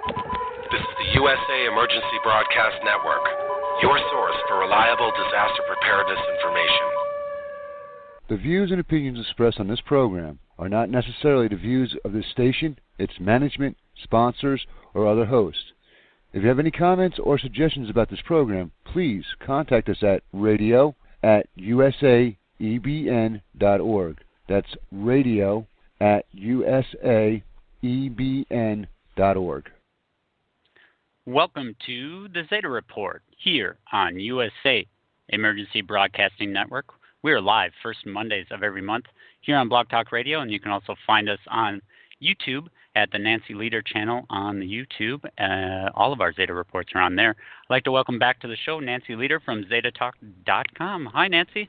This is the USA Emergency Broadcast Network, your source for reliable disaster preparedness information. The views and opinions expressed on this program are not necessarily the views of this station, its management, sponsors, or other hosts. If you have any comments or suggestions about this program, please contact us at radio@usaebn.org. That's radio@usaebn.org. Welcome to the Zeta Report here on USA Emergency Broadcasting Network. We are live first Mondays of every month here on Blog Talk Radio, and you can also find us on YouTube at the Nancy Leader channel on the YouTube. All of our Zeta Reports are on there. I'd like to welcome back to the show Nancy Leader from ZetaTalk.com. Hi, Nancy.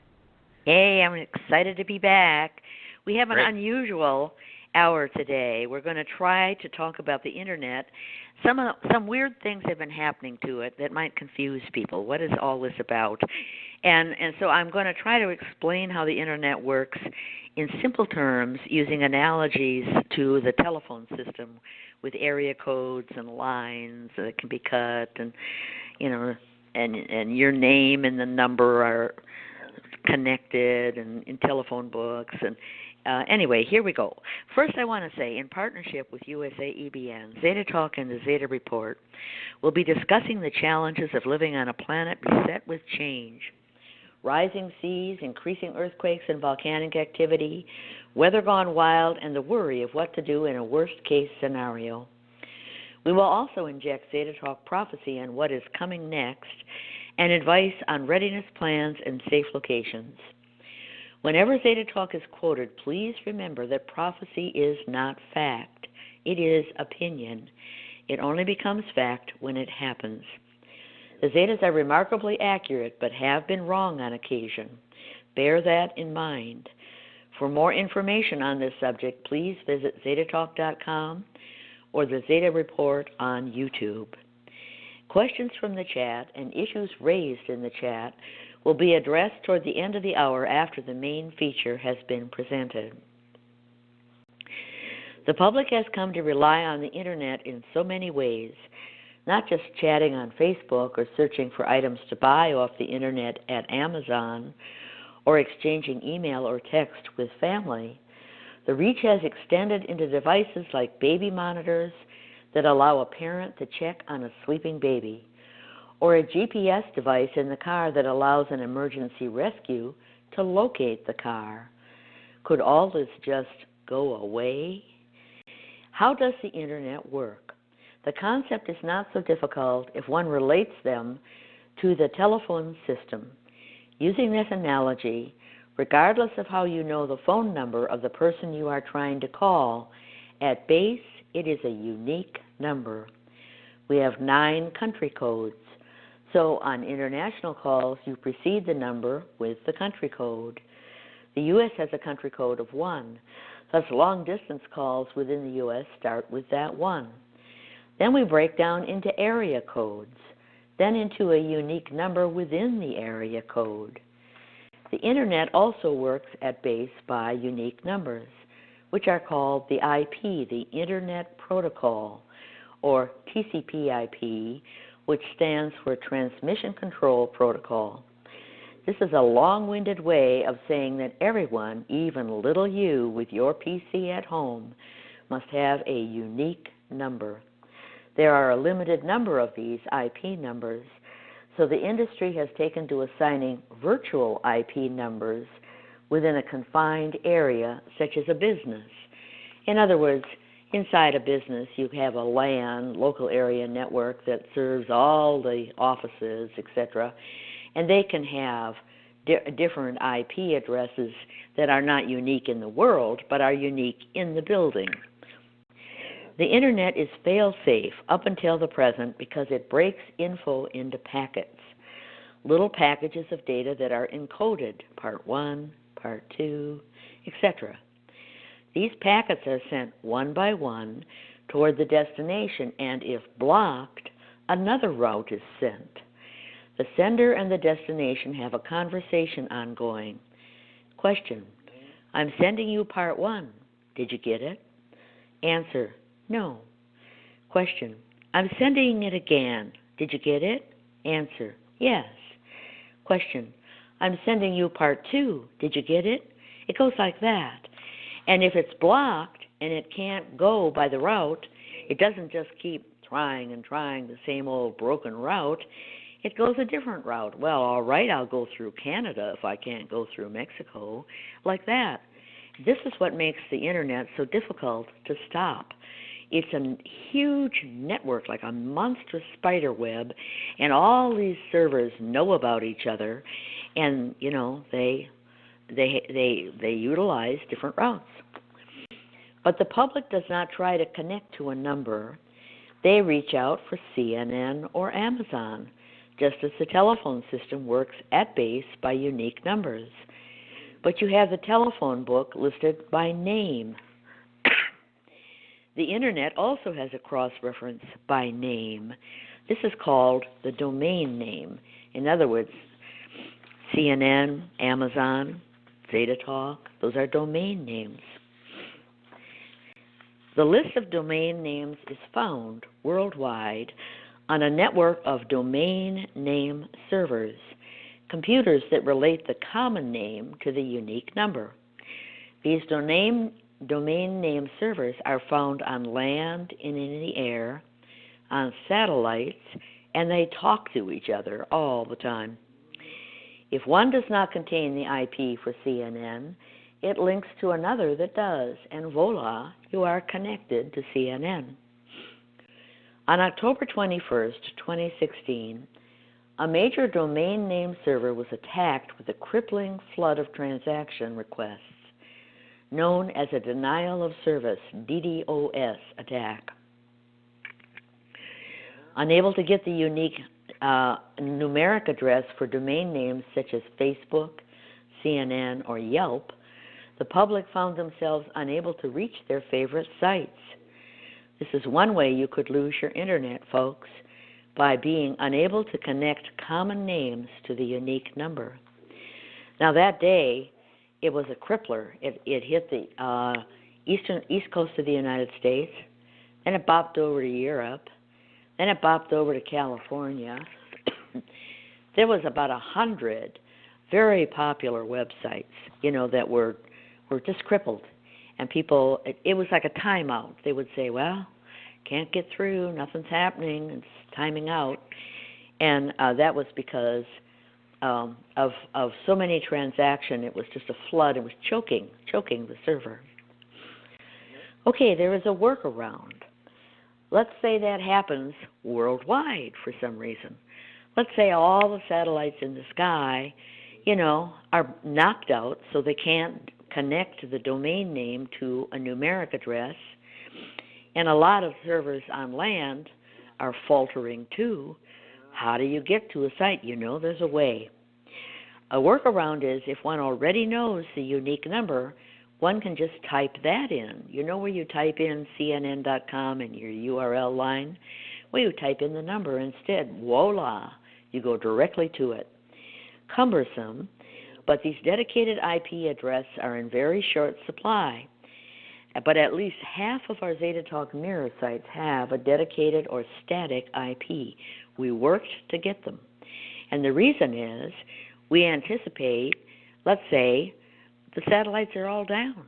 Hey, I'm excited to be back. We have an unusual hour today. We're going to try to talk about the Internet. Some weird things have been happening to it that might confuse people. What is all this about? And so I'm going to try to explain how the Internet works in simple terms using analogies to the telephone system with area codes and lines that can be cut, and and your name and the number are connected and in telephone books. And anyway, here we go. First, I want to say, in partnership with USA EBN, Zeta Talk and the Zeta Report will be discussing the challenges of living on a planet beset with change. Rising seas, increasing earthquakes and volcanic activity, weather gone wild, and the worry of what to do in a worst-case scenario. We will also inject Zeta Talk prophecy on what is coming next and advice on readiness plans and safe locations. Whenever Zeta Talk is quoted, please remember that prophecy is not fact. It is opinion. It only becomes fact when it happens. The Zetas are remarkably accurate, but have been wrong on occasion. Bear that in mind. For more information on this subject, please visit ZetaTalk.com or the Zeta Report on YouTube. Questions from the chat and issues raised in the chat will be addressed toward the end of the hour after the main feature has been presented. The public has come to rely on the Internet in so many ways, not just chatting on Facebook or searching for items to buy off the Internet at Amazon or exchanging email or text with family. The reach has extended into devices like baby monitors that allow a parent to check on a sleeping baby, or a GPS device in the car that allows an emergency rescue to locate the car. Could all this just go away? How does the Internet work? The concept is not so difficult if one relates them to the telephone system. Using this analogy, regardless of how you know the phone number of the person you are trying to call, at base it is a unique number. We have 9 country codes. So on international calls, you precede the number with the country code. The U.S. has a country code of 1. Thus, long-distance calls within the U.S. start with that 1. Then we break down into area codes, then into a unique number within the area code. The Internet also works at base by unique numbers, which are called the IP, the Internet Protocol, or TCP/IP, which stands for Transmission Control Protocol. This is a long-winded way of saying that everyone, even little you with your PC at home, must have a unique number. There are a limited number of these IP numbers, so the industry has taken to assigning virtual IP numbers within a confined area, such as a business. In other words, inside a business, you have a LAN, local area network, that serves all the offices, etc., and they can have different IP addresses that are not unique in the world, but are unique in the building. The Internet is fail-safe up until the present because it breaks info into packets, little packages of data that are encoded, part 1, part 2, etc. These packets are sent one by one toward the destination, and if blocked, another route is sent. The sender and the destination have a conversation ongoing. Question: I'm sending you part 1. Did you get it? Answer: no. Question: I'm sending it again. Did you get it? Answer, yes. Question, I'm sending you part 2. Did you get it? It goes like that. And if it's blocked and it can't go by the route, it doesn't just keep trying and trying the same old broken route. It goes a different route. Well, all right, I'll go through Canada if I can't go through Mexico, like that. This is what makes the internet so difficult to stop. It's a huge network, like a monstrous spider web, and all these servers know about each other, and they utilize different routes. But the public does not try to connect to a number. They reach out for CNN or Amazon, just as the telephone system works at base by unique numbers. But you have the telephone book listed by name. The internet also has a cross-reference by name. This is called the domain name. In other words, CNN, Amazon, Zeta Talk, those are domain names. The list of domain names is found worldwide on a network of domain name servers, computers that relate the common name to the unique number. These domain name servers are found on land and in the air, on satellites, and they talk to each other all the time. If one does not contain the IP for CNN, it links to another that does, and voila, you are connected to CNN. On October 21st, 2016, a major domain name server was attacked with a crippling flood of transaction requests, known as a denial of service, DDoS attack. Unable to get the unique numeric address for domain names such as Facebook, CNN, or Yelp, the public found themselves unable to reach their favorite sites. This is one way you could lose your internet, folks, by being unable to connect common names to the unique number. Now that day, it was a crippler. It hit the east coast of the United States, then it bopped over to Europe, then it bopped over to California. There was about 100 very popular websites, that were just crippled. And people, it was like a timeout. They would say, well, can't get through, nothing's happening, it's timing out. And that was because of so many transactions. It was just a flood. It was choking the server. Okay, there is a workaround. Let's say that happens worldwide for some reason. Let's say all the satellites in the sky, are knocked out so they can't connect the domain name to a numeric address, and a lot of servers on land are faltering too. How do you get to a site? There's a way. A workaround is if one already knows the unique number, one can just type that in. Where you type in CNN.com in your URL line? Well, you type in the number instead. Voila, you go directly to it. Cumbersome, but these dedicated IP addresses are in very short supply. But at least half of our Zeta Talk mirror sites have a dedicated or static IP. We worked to get them. And the reason is we anticipate, let's say, the satellites are all down,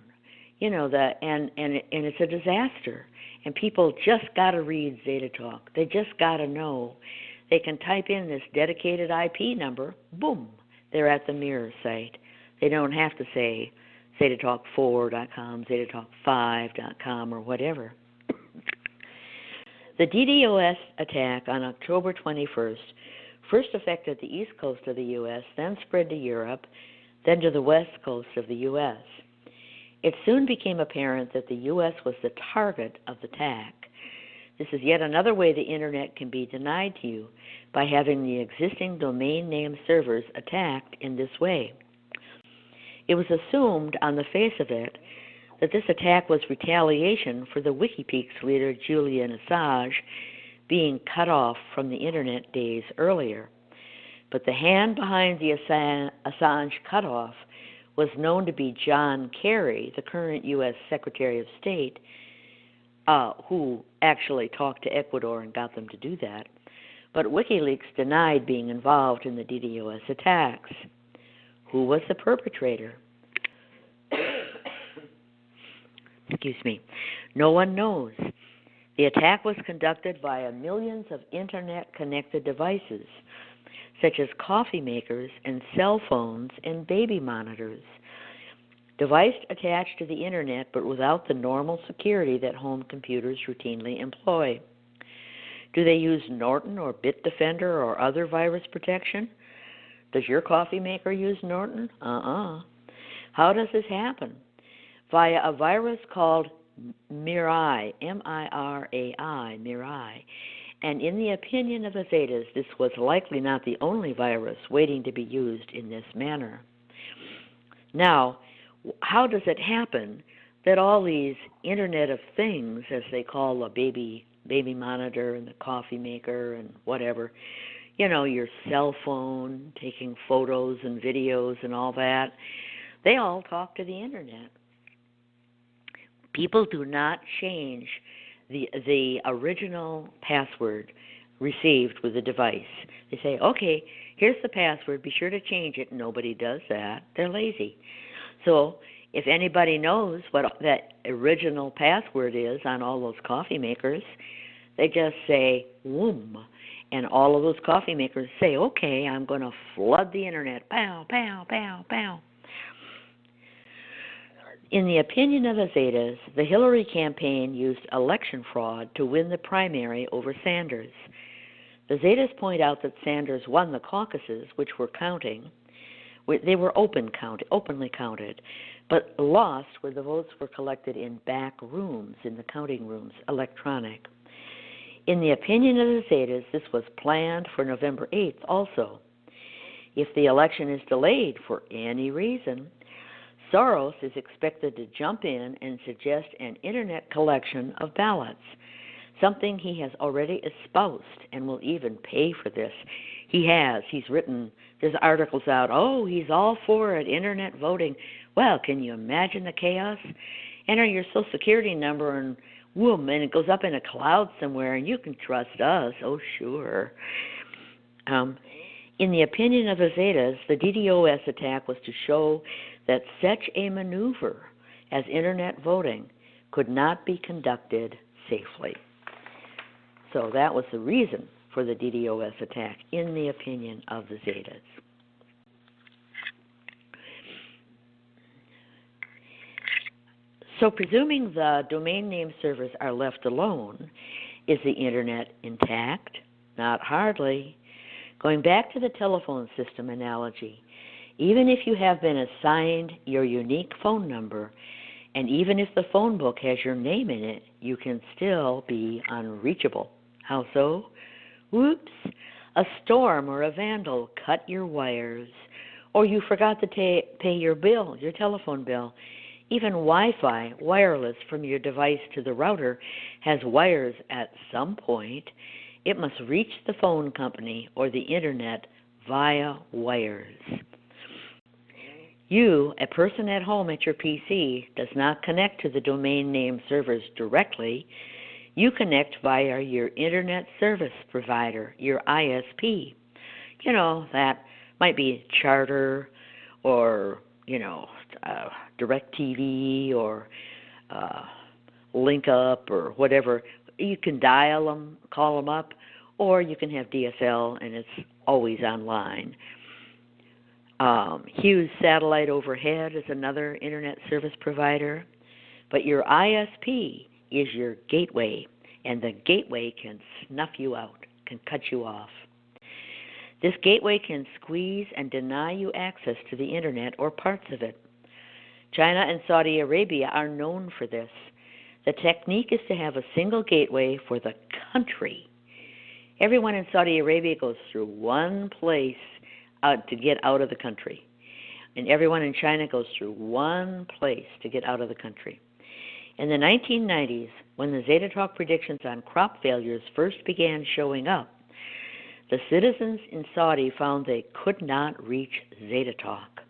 and it's a disaster. And people just got to read Zeta Talk. They just got to know. They can type in this dedicated IP number, boom, they're at the mirror site. They don't have to say ZetaTalk4.com, ZetaTalk5.com, or whatever. The DDoS attack on October 21st first affected the east coast of the U.S., then spread to Europe, then to the west coast of the U.S. It soon became apparent that the U.S. was the target of the attack. This is yet another way the Internet can be denied to you, by having the existing domain name servers attacked in this way. It was assumed on the face of it that this attack was retaliation for the WikiLeaks leader Julian Assange being cut off from the Internet days earlier. But the hand behind the Assange cutoff was known to be John Kerry, the current U.S. Secretary of State, who actually talked to Ecuador and got them to do that. But WikiLeaks denied being involved in the DDoS attacks. Who was the perpetrator? Excuse me. No one knows. The attack was conducted via millions of internet-connected devices, such as coffee makers and cell phones and baby monitors. Devices attached to the internet but without the normal security that home computers routinely employ. Do they use Norton or Bitdefender or other virus protection? Does your coffee maker use Norton? How does this happen? Via a virus called Mirai, M-I-R-A-I, Mirai. And in the opinion of the Zetas, this was likely not the only virus waiting to be used in this manner. Now, how does it happen that all these Internet of Things, as they call the baby monitor and the coffee maker and whatever, your cell phone, taking photos and videos and all that, they all talk to the Internet. People do not change the original password received with the device. They say, okay, here's the password, be sure to change it. Nobody does that. They're lazy. So if anybody knows what that original password is on all those coffee makers, they just say, whoom, and all of those coffee makers say, okay, I'm going to flood the Internet. Pow, pow, pow, pow. In the opinion of the Zetas, the Hillary campaign used election fraud to win the primary over Sanders. The Zetas point out that Sanders won the caucuses, which were counting. They were openly counted, but lost where the votes were collected in back rooms, in the counting rooms, electronic. In the opinion of the Zetas, this was planned for November 8th also. If the election is delayed for any reason, Soros is expected to jump in and suggest an Internet collection of ballots, something he has already espoused and will even pay for this. He's written, there's articles out, he's all for it, Internet voting. Well, can you imagine the chaos? Enter your Social Security number and whoom, and it goes up in a cloud somewhere, and you can trust us. Oh, sure. In the opinion of the Zetas, the DDoS attack was to show that such a maneuver as Internet voting could not be conducted safely. So that was the reason for the DDoS attack, in the opinion of the Zetas. So presuming the domain name servers are left alone, is the Internet intact? Not hardly. Going back to the telephone system analogy, even if you have been assigned your unique phone number, and even if the phone book has your name in it, you can still be unreachable. How so? Whoops, a storm or a vandal cut your wires, or you forgot to pay your bill, your telephone bill. Even Wi-Fi, wireless from your device to the router, has wires at some point. It must reach the phone company or the Internet via wires. You, a person at home at your PC, does not connect to the domain name servers directly. You connect via your Internet service provider, your ISP. That might be Charter or, DirecTV or Link Up or whatever. You can dial them, call them up, or you can have DSL and it's always online. Hughes Satellite Overhead is another Internet service provider, but your ISP is your gateway, and the gateway can snuff you out, can cut you off. This gateway can squeeze and deny you access to the Internet or parts of it. China and Saudi Arabia are known for this. The technique is to have a single gateway for the country. Everyone in Saudi Arabia goes through one place to get out of the country. And everyone in China goes through one place to get out of the country. In the 1990s, when the Zeta Talk predictions on crop failures first began showing up, the citizens in Saudi found they could not reach Zeta Talk.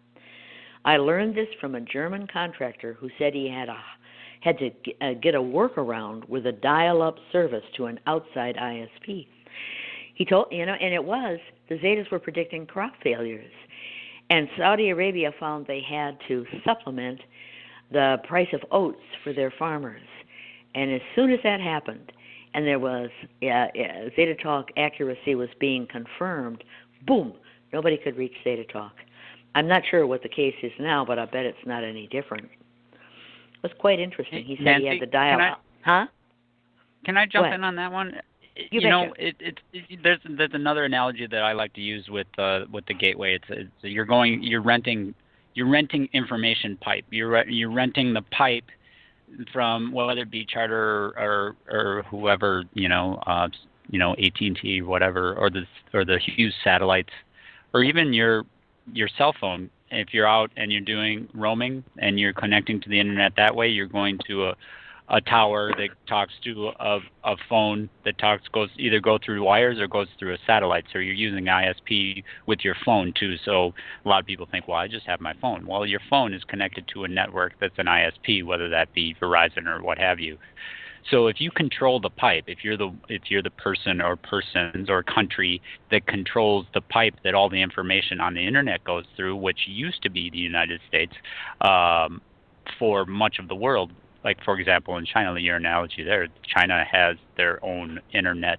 I learned this from a German contractor who said he had to get a workaround with a dial-up service to an outside ISP. He told, and the Zetas were predicting crop failures. And Saudi Arabia found they had to supplement the price of oats for their farmers. And as soon as that happened, and there was Zeta Talk accuracy was being confirmed, boom, nobody could reach Zeta Talk. I'm not sure what the case is now, but I bet it's not any different. It was quite interesting. He said Nancy, he had to dial. Can I jump in on that one? You know, there's another analogy that I like to use with the gateway. It's you're renting information pipe. You're renting the pipe from whether it be Charter or whoever, AT&T, whatever, or the Hughes satellites, or even your cell phone. If you're out and you're doing roaming and you're connecting to the internet that way, you're going to a tower that talks to a phone that goes through wires or goes through a satellite. So you're using ISP with your phone too. So a lot of people think, well, I just have my phone. Well, your phone is connected to a network that's an ISP, whether that be Verizon or what have you. So if you control the pipe, if you're the person or persons or country that controls the pipe that all the information on the internet goes through, which used to be the United States for much of the world. Like, for example, in China, your analogy there, China has their own internet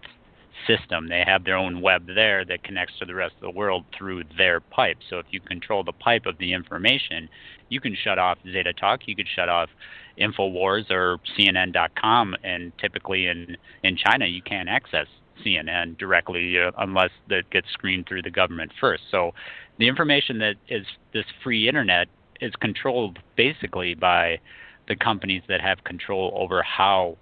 system. They have their own web there that connects to the rest of the world through their pipe. So if you control the pipe of the information, you can shut off Zeta Talk, you could shut off InfoWars or CNN.com, and typically in China you can't access CNN directly unless that gets screened through the government first. So the information that is this free internet is controlled basically by the companies that have control over how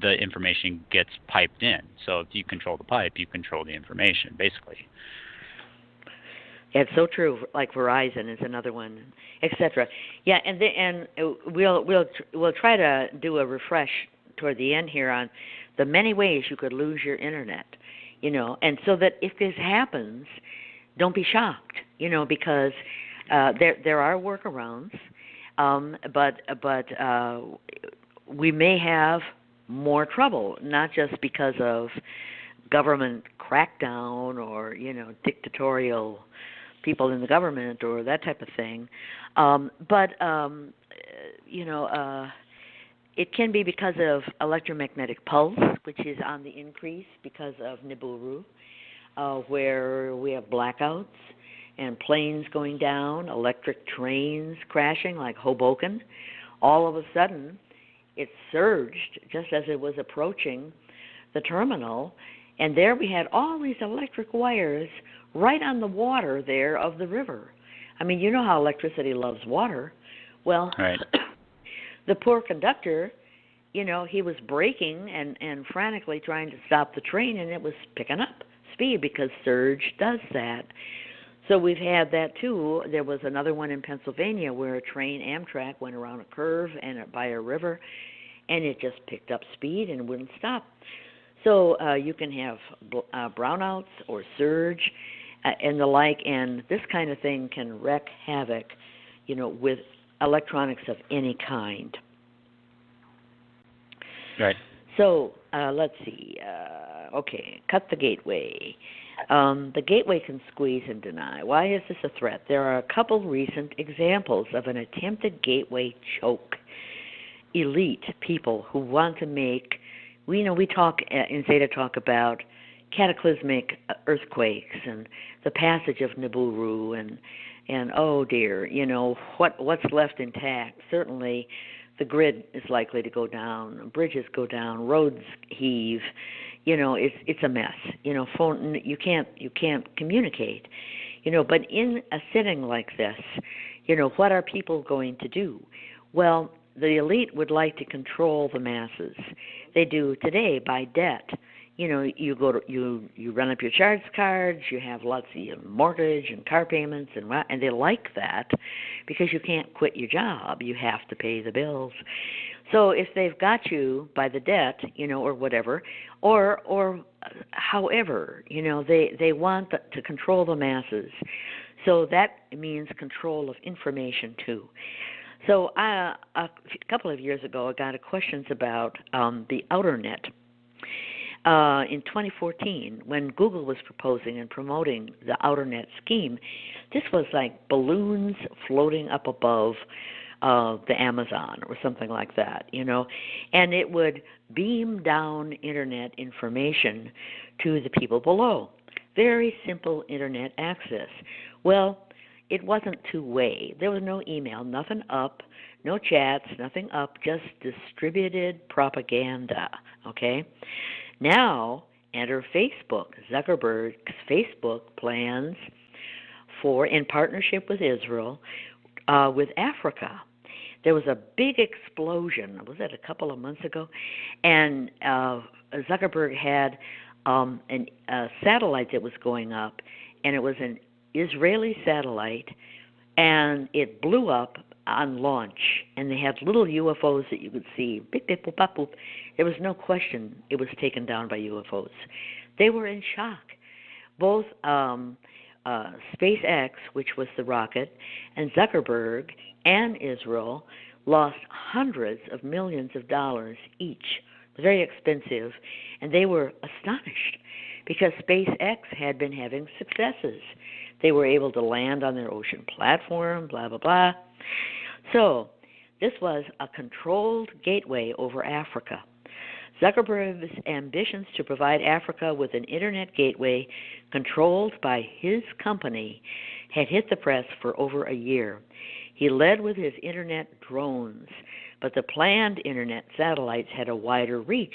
the information gets piped in. So if you control the pipe, you control the information, basically. It's so true. Like Verizon is another one, etc. Yeah, and we'll try to do a refresh toward the end here on the many ways you could lose your internet, and so that if this happens, don't be shocked, because there are workarounds. But we may have more trouble, not just because of government crackdown or dictatorial people in the government or that type of thing, but it can be because of electromagnetic pulse, which is on the increase because of Nibiru, where we have blackouts and planes going down, electric trains crashing like Hoboken. All of a sudden, it surged just as it was approaching the terminal, and there we had all these electric wires right on the water there of the river. I mean, you know how electricity loves water. Well, right. The poor conductor, he was braking and frantically trying to stop the train, and it was picking up speed because surge does that. So we've had that too. There was another one in Pennsylvania where a train, Amtrak, went around a curve and by a river, and it just picked up speed and wouldn't stop. So you can have brownouts or surge and the like, and this kind of thing can wreak havoc, with electronics of any kind. Right. So let's see. Okay, cut the gateway. The gateway can squeeze and deny. Why is this a threat? There are a couple recent examples of an attempted gateway choke. Elite people who want to make, we talk in Zeta Talk about cataclysmic earthquakes and the passage of Nibiru and oh dear, what's left intact. Certainly the grid is likely to go down, bridges go down, roads heave. It's a mess. Phone, you can't communicate. But in a setting like this, what are people going to do? Well, the elite would like to control the masses. They do today by debt. You run up your charge cards, you have lots of mortgage and car payments, and they like that because you can't quit your job. You have to pay the bills. So if they've got you by the debt, or whatever, or however, they want to control the masses. So that means control of information too. So a couple of years ago, I got questions about the outer net. In 2014, when Google was proposing and promoting the outer net scheme, this was like balloons floating up above the Amazon or something like that, and it would beam down internet information to the people below. Very simple internet access. Well, it wasn't two-way. There was no email, nothing up, no chats, nothing up, just distributed propaganda, okay? Now, enter Facebook. Zuckerberg's Facebook plans for, in partnership with Israel, with Africa. There was a big explosion. Was that a couple of months ago? And Zuckerberg had a satellite that was going up, and it was an Israeli satellite, and it blew up on launch, and they had little UFOs that you could see. Beep, beep, boop, boop, boop. There was no question it was taken down by UFOs. They were in shock. Both SpaceX, which was the rocket, and Zuckerberg and Israel lost hundreds of millions of dollars each. Very expensive, and they were astonished because SpaceX had been having successes. They were able to land on their ocean platform, blah, blah, blah. So this was a controlled gateway over Africa. Zuckerberg's ambitions to provide Africa with an internet gateway controlled by his company had hit the press for over a year. He led with his internet drones, but the planned internet satellites had a wider reach.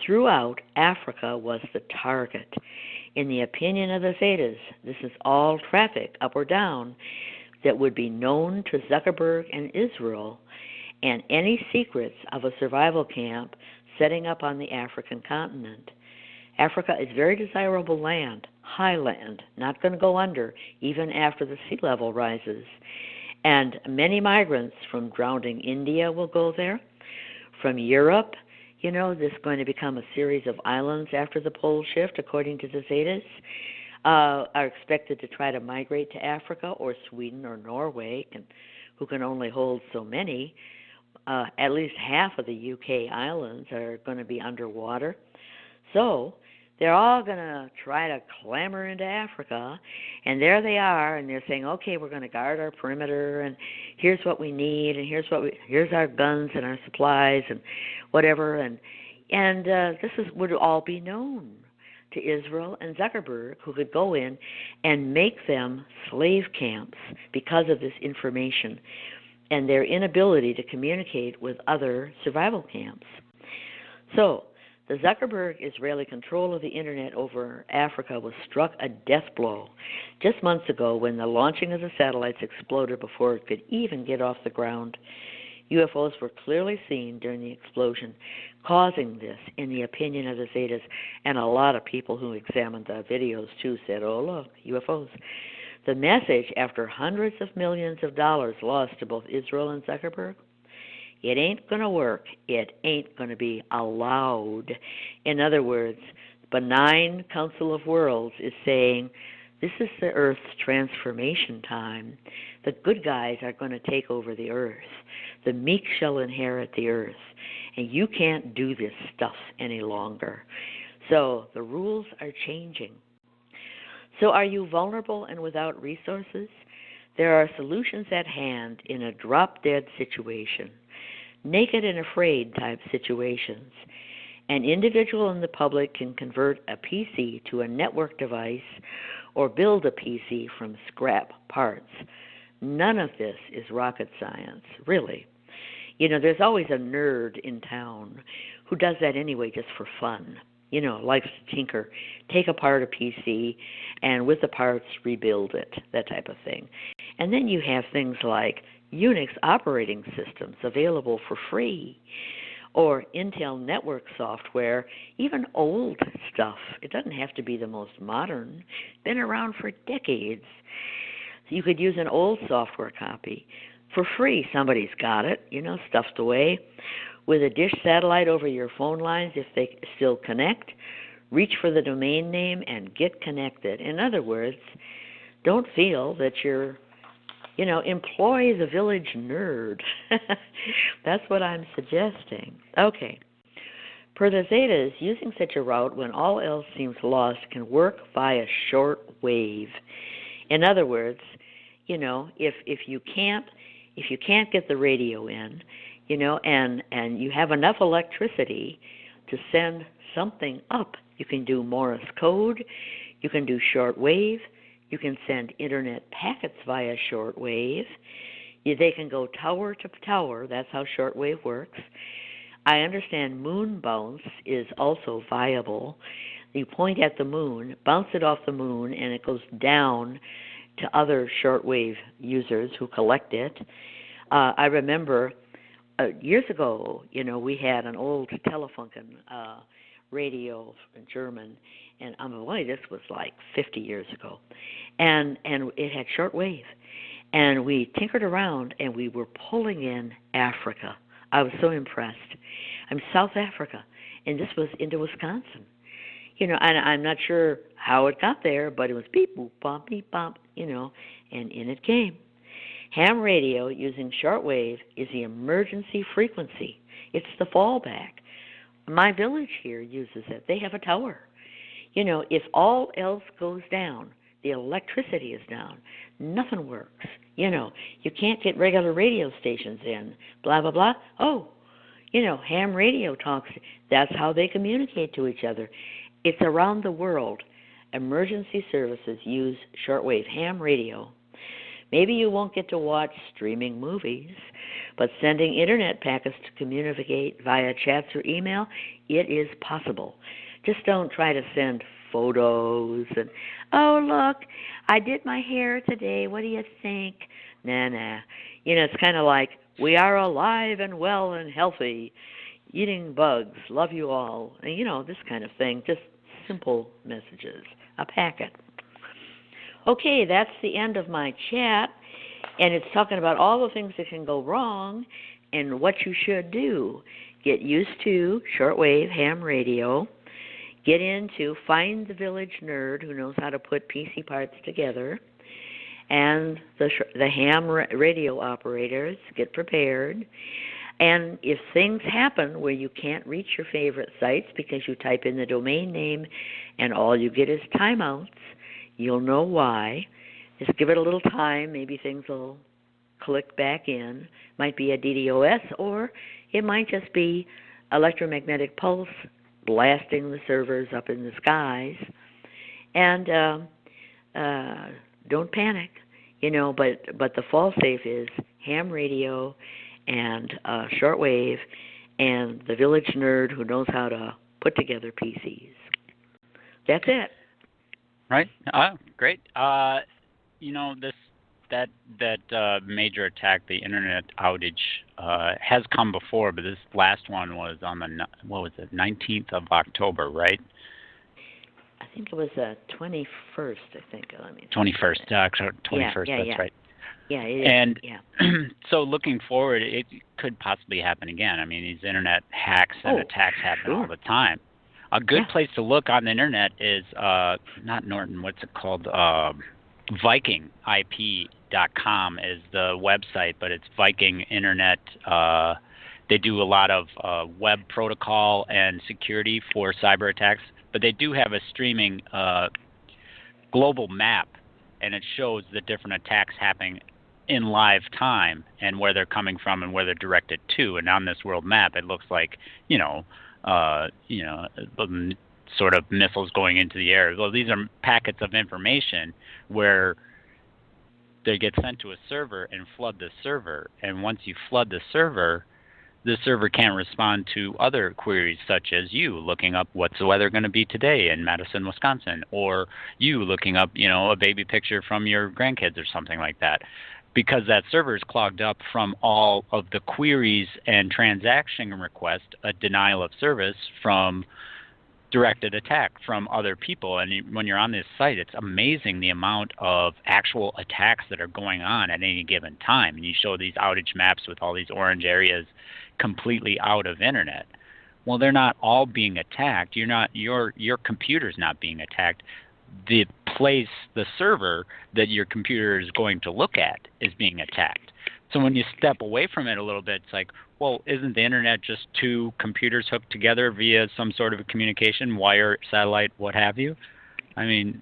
Throughout, Africa was the target. In the opinion of the Zetas, this is all traffic, up or down, that would be known to Zuckerberg and Israel, and any secrets of a survival camp setting up on the African continent. Africa is very desirable land, high land, not going to go under even after the sea level rises. And many migrants from drowning India will go there. From Europe, this is going to become a series of islands after the pole shift, according to the Zetas, are expected to try to migrate to Africa, or Sweden or Norway, who can only hold so many. At least half of the UK islands are going to be underwater. So they're all going to try to clamber into Africa, and there they are, and they're saying, okay, we're going to guard our perimeter, and here's what we need, and here's our guns and our supplies and whatever, and this would all be known to Israel and Zuckerberg, who could go in and make them slave camps because of this information and their inability to communicate with other survival camps. So the Zuckerberg Israeli control of the internet over Africa was struck a death blow just months ago when the launching of the satellites exploded before it could even get off the ground. UFOs were clearly seen during the explosion, causing this, in the opinion of the Zetas, and a lot of people who examined the videos too said, oh, look, UFOs. The message, after hundreds of millions of dollars lost to both Israel and Zuckerberg, it ain't going to work. It ain't going to be allowed. In other words, benign Council of Worlds is saying, this is the Earth's transformation time. The good guys are going to take over the Earth. The meek shall inherit the Earth. And you can't do this stuff any longer. So the rules are changing. So are you vulnerable and without resources? There are solutions at hand in a drop-dead situation, naked and afraid type situations. An individual in the public can convert a PC to a network device or build a PC from scrap parts. None of this is rocket science, really. There's always a nerd in town who does that anyway just for fun. Likes to tinker, take apart a PC, and with the parts rebuild it, that type of thing. And then you have things like Unix operating systems available for free, or Intel network software, even old stuff. It doesn't have to be the most modern. Been around for decades. So you could use an old software copy for free. Somebody's got it, stuffed away. With a dish satellite over your phone lines, if they still connect, reach for the domain name and get connected. In other words, don't feel that you're Employ the village nerd. That's what I'm suggesting. Okay. Per the Zetas, using such a route when all else seems lost can work via short wave. In other words, if you can't get the radio in, and you have enough electricity to send something up, you can do Morse code, you can do short wave, you can send internet packets via short wave. They can go tower to tower. That's how shortwave works. I understand moon bounce is also viable. You point at the moon, bounce it off the moon, and it goes down to other shortwave users who collect it. I remember years ago, we had an old Telefunken radio in German, and this was like 50 years ago, and it had shortwave, and we tinkered around, and we were pulling in Africa. I was so impressed. I'm South Africa, and this was into Wisconsin. And I'm not sure how it got there, but it was beep, boop, bump, beep, bump, and in it came. Ham radio using shortwave is the emergency frequency. It's the fallback. My village here uses it. They have a tower. If all else goes down, the electricity is down, nothing works. You can't get regular radio stations in, blah, blah, blah. Oh, ham radio talks. That's how they communicate to each other. It's around the world. Emergency services use shortwave ham radio. Maybe you won't get to watch streaming movies, but sending internet packets to communicate via chats or email, it is possible. Just don't try to send photos and, oh, look, I did my hair today. What do you think? Nah. It's kind of like, we are alive and well and healthy, eating bugs, love you all. And, this kind of thing, just simple messages, a packet. Okay, that's the end of my chat, and it's talking about all the things that can go wrong and what you should do. Get used to shortwave ham radio. Get into find the village nerd who knows how to put PC parts together. And the ham radio operators, get prepared. And if things happen where you can't reach your favorite sites because you type in the domain name and all you get is timeouts, you'll know why. Just give it a little time. Maybe things will click back in. Might be a DDoS, or it might just be electromagnetic pulse blasting the servers up in the skies. And don't panic, but the fall safe is ham radio and shortwave and the village nerd who knows how to put together PCs. That's it. Right. Great. That major attack, the internet outage, has come before, but this last one was on the 19th of October, right? I think it was 21st. I think. 21st. 21st. Yeah, that's right. Yeah, it is. And yeah. So looking forward, it could possibly happen again. I mean, these internet hacks and attacks happen all the time. A good place to look on the internet is not Norton. What's it called? VikingIP.com is the website, but it's Viking Internet. They do a lot of web protocol and security for cyber attacks, but they do have a streaming global map, and it shows the different attacks happening in live time and where they're coming from and where they're directed to. And on this world map, it looks like sort of missiles going into the air. Well, these are packets of information where they get sent to a server and flood the server. And once you flood the server can't respond to other queries such as you looking up what's the weather going to be today in Madison, Wisconsin, or you looking up, a baby picture from your grandkids or something like that. Because that server is clogged up from all of the queries and transaction requests, a denial of service from directed attack from other people. And when you're on this site, it's amazing the amount of actual attacks that are going on at any given time. And you show these outage maps with all these orange areas completely out of internet. Well, they're not all being attacked. Your computer's not being attacked. The place the server that your computer is going to look at is being attacked. So when you step away from it a little bit, it's like, well, isn't the internet just two computers hooked together via some sort of a communication, wire, satellite, what have you? I mean,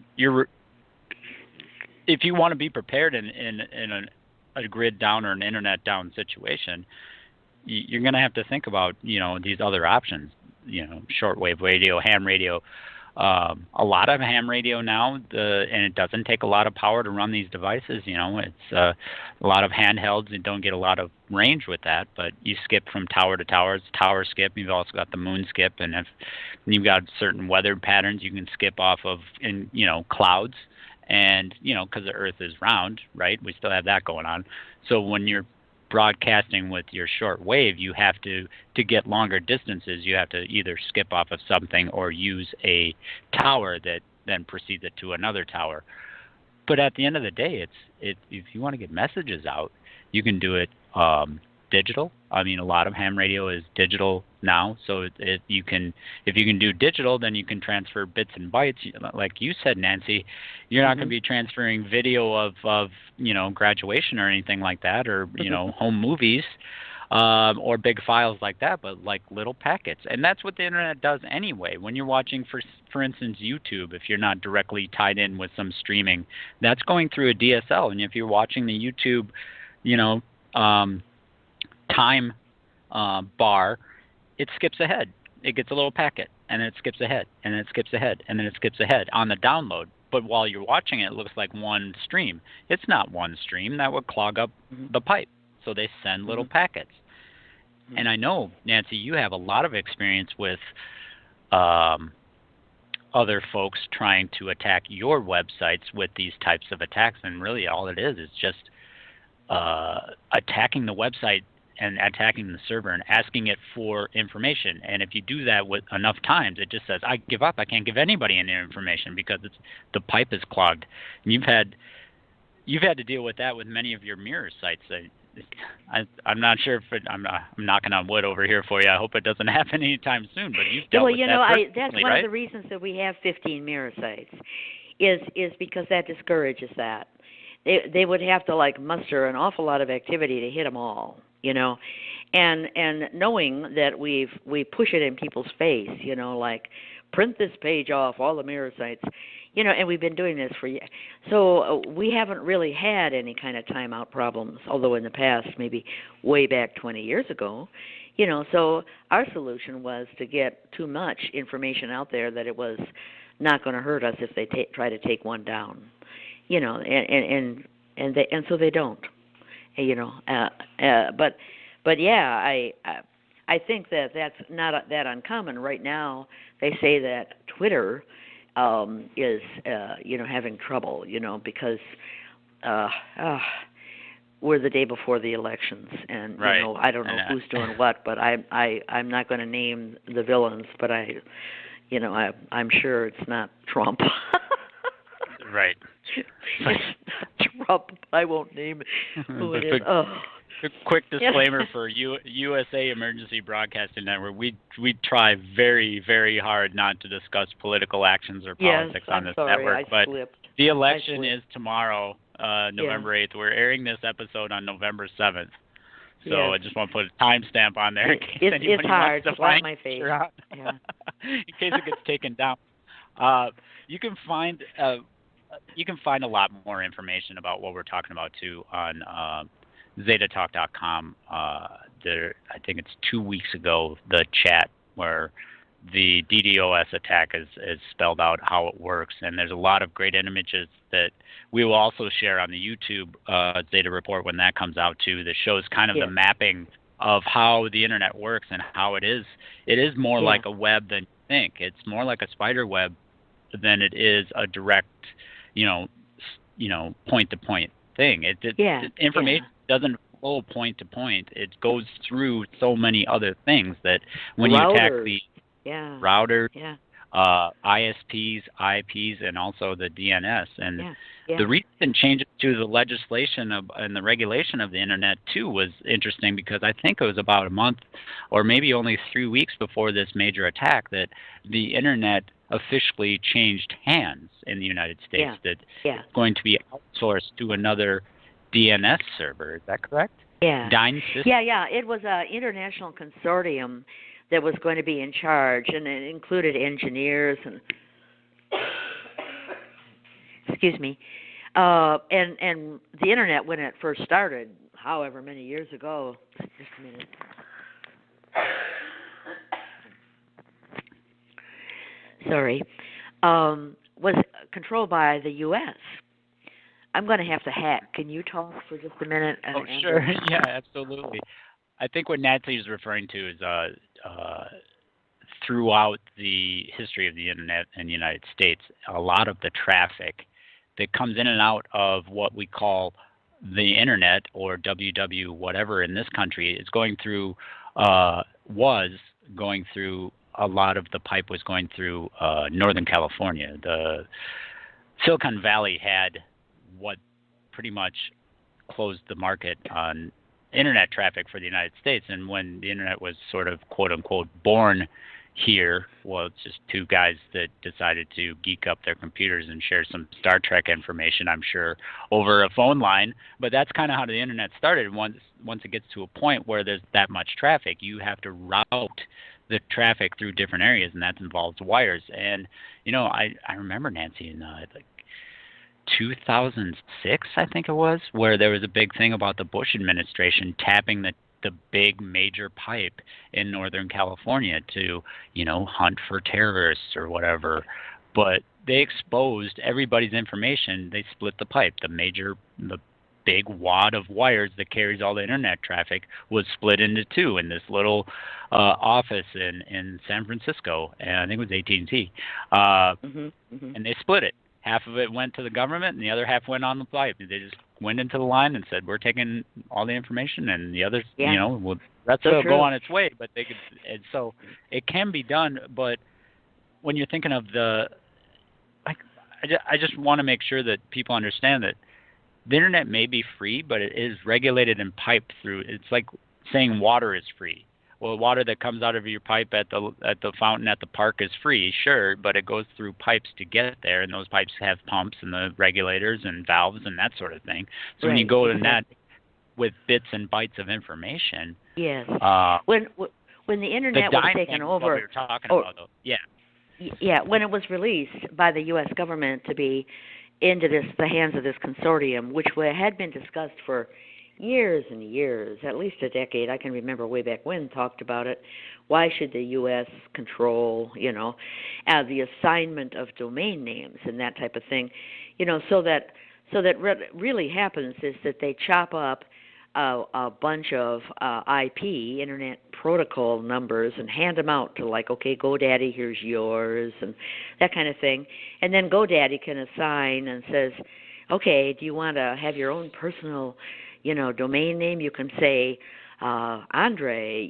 if you want to be prepared in a grid down or an internet down situation, you're going to have to think about, these other options, shortwave radio, ham radio. A lot of ham radio now, and it doesn't take a lot of power to run these devices. It's a lot of handhelds and don't get a lot of range with that. But you skip from tower to tower. It's tower skip. You've also got the moon skip, and if you've got certain weather patterns, you can skip off of clouds. And because the Earth is round, right? We still have that going on. So when you're broadcasting with your short wave, you have to get longer distances, you have to either skip off of something or use a tower that then proceeds it to another tower. But at the end of the day, if you want to get messages out, you can do it digital. I mean, a lot of ham radio is digital now, so if you can do digital, then you can transfer bits and bytes. Like you said, Nancy, you're not going to be transferring video of graduation or anything like that, or home movies, or big files like that, but like little packets. And that's what the internet does anyway. When you're watching, for instance, YouTube, if you're not directly tied in with some streaming, that's going through a DSL. And if you're watching the YouTube, time bar, it skips ahead. It gets a little packet, and then it skips ahead, and then it skips ahead, and then it skips ahead on the download. But while you're watching it, it looks like one stream. It's not one stream. That would clog up the pipe. So they send little packets. And I know, Nancy, you have a lot of experience with other folks trying to attack your websites with these types of attacks. And really all it is just attacking the website and attacking the server and asking it for information. And if you do that with enough times, it just says, I give up. I can't give anybody any information because the pipe is clogged. And you've had to deal with that with many of your mirror sites. I'm not sure if I'm knocking on wood over here for you. I hope it doesn't happen anytime soon. But you've dealt with that that's one right? of the reasons that we have 15 mirror sites, is because that discourages that. They would have to muster an awful lot of activity to hit them all, and knowing that we push it in people's face, like print this page off all the mirror sites, and we've been doing this for years. So we haven't really had any kind of timeout problems, although in the past, maybe way back 20 years ago, so our solution was to get too much information out there that it was not going to hurt us if they try to take one down. And so they don't, but yeah, I think that's not that uncommon right now. They say that Twitter is having trouble, because we're the day before the elections, and right. I don't know who's doing what, but I'm not going to name the villains, but I'm sure it's not Trump. Right. It's not Trump. I won't name who it is. A quick disclaimer for USA Emergency Broadcasting Network. We try very, very hard not to discuss political actions or politics on this network. But the election is tomorrow, November 8th. We're airing this episode on November 7th. So I just want to put a timestamp on there in case anybody wants to find my face. Yeah. In case it gets taken down. You can find a lot more information about what we're talking about too on zetatalk.com. I think it's 2 weeks ago, the chat where the DDoS attack is spelled out how it works, and there's a lot of great images that we will also share on the YouTube Zeta report when that comes out too, that shows kind of the mapping of how the internet works and how it is more like a web than you think. It's more like a spider web than it is a direct point to point thing. Information doesn't flow point to point. It goes through so many other things that when you attack the routers, ISPs, IPs, and also the DNS. And Yeah. the recent changes to the legislation and the regulation of the internet too was interesting, because I think it was about a month or maybe only 3 weeks before this major attack that the internet officially changed hands in the United States. That it's going to be outsourced to another DNS server. Is that correct? Yeah. Dyn-System? Yeah. It was an international consortium that was going to be in charge, and it included engineers and excuse me, and the internet when it first started, however many years ago. Just a minute. Sorry, was controlled by the U.S. I'm going to have to hack. Can you talk for just a minute? Oh, sure. Yeah, absolutely. I think what Nancy is referring to is throughout the history of the internet in the United States, a lot of the traffic that comes in and out of what we call the internet, or WW whatever in this country, is going through, was going through, a lot of the pipe was going through Northern California. The Silicon Valley had what pretty much closed the market on internet traffic for the United States. And when the internet was sort of quote unquote born here, well, it's just two guys that decided to geek up their computers and share some Star Trek information, I'm sure, over a phone line. But that's kind of how the internet started. Once it gets to a point where there's that much traffic, you have to route the traffic through different areas, and that involves wires. And I remember, Nancy, in like 2006, I think it was, where there was a big thing about the Bush administration tapping the big major pipe in Northern California to, hunt for terrorists or whatever. But they exposed everybody's information. They split the pipe. The big wad of wires that carries all the internet traffic was split into two in this little office in San Francisco, and I think it was AT&T. And they split it. Half of it went to the government, and the other half went on the pipe. They just went into the line and said, "We're taking all the information," and the others, that's will go on its way. But they could, and so it can be done. But when you're thinking of I just want to make sure that people understand that the internet may be free, but it is regulated and piped through. It's like saying water is free. Well, water that comes out of your pipe at the fountain at the park is free, sure, but it goes through pipes to get there, and those pipes have pumps and the regulators and valves and that sort of thing. So when you go to that with bits and bytes of information, yes, when the internet was taken over, what we were talking about, though. Yeah, when it was released by the U.S. government to be into the hands of this consortium, which had been discussed for years and years, at least a decade. I can remember way back when talked about it. Why should the U.S. control, the assignment of domain names and that type of thing, so that really happens is that they chop up a bunch of IP, Internet Protocol numbers, and hand them out to, like, okay, GoDaddy, here's yours, and that kind of thing. And then GoDaddy can assign and says, okay, do you want to have your own personal domain name? You can say Andre,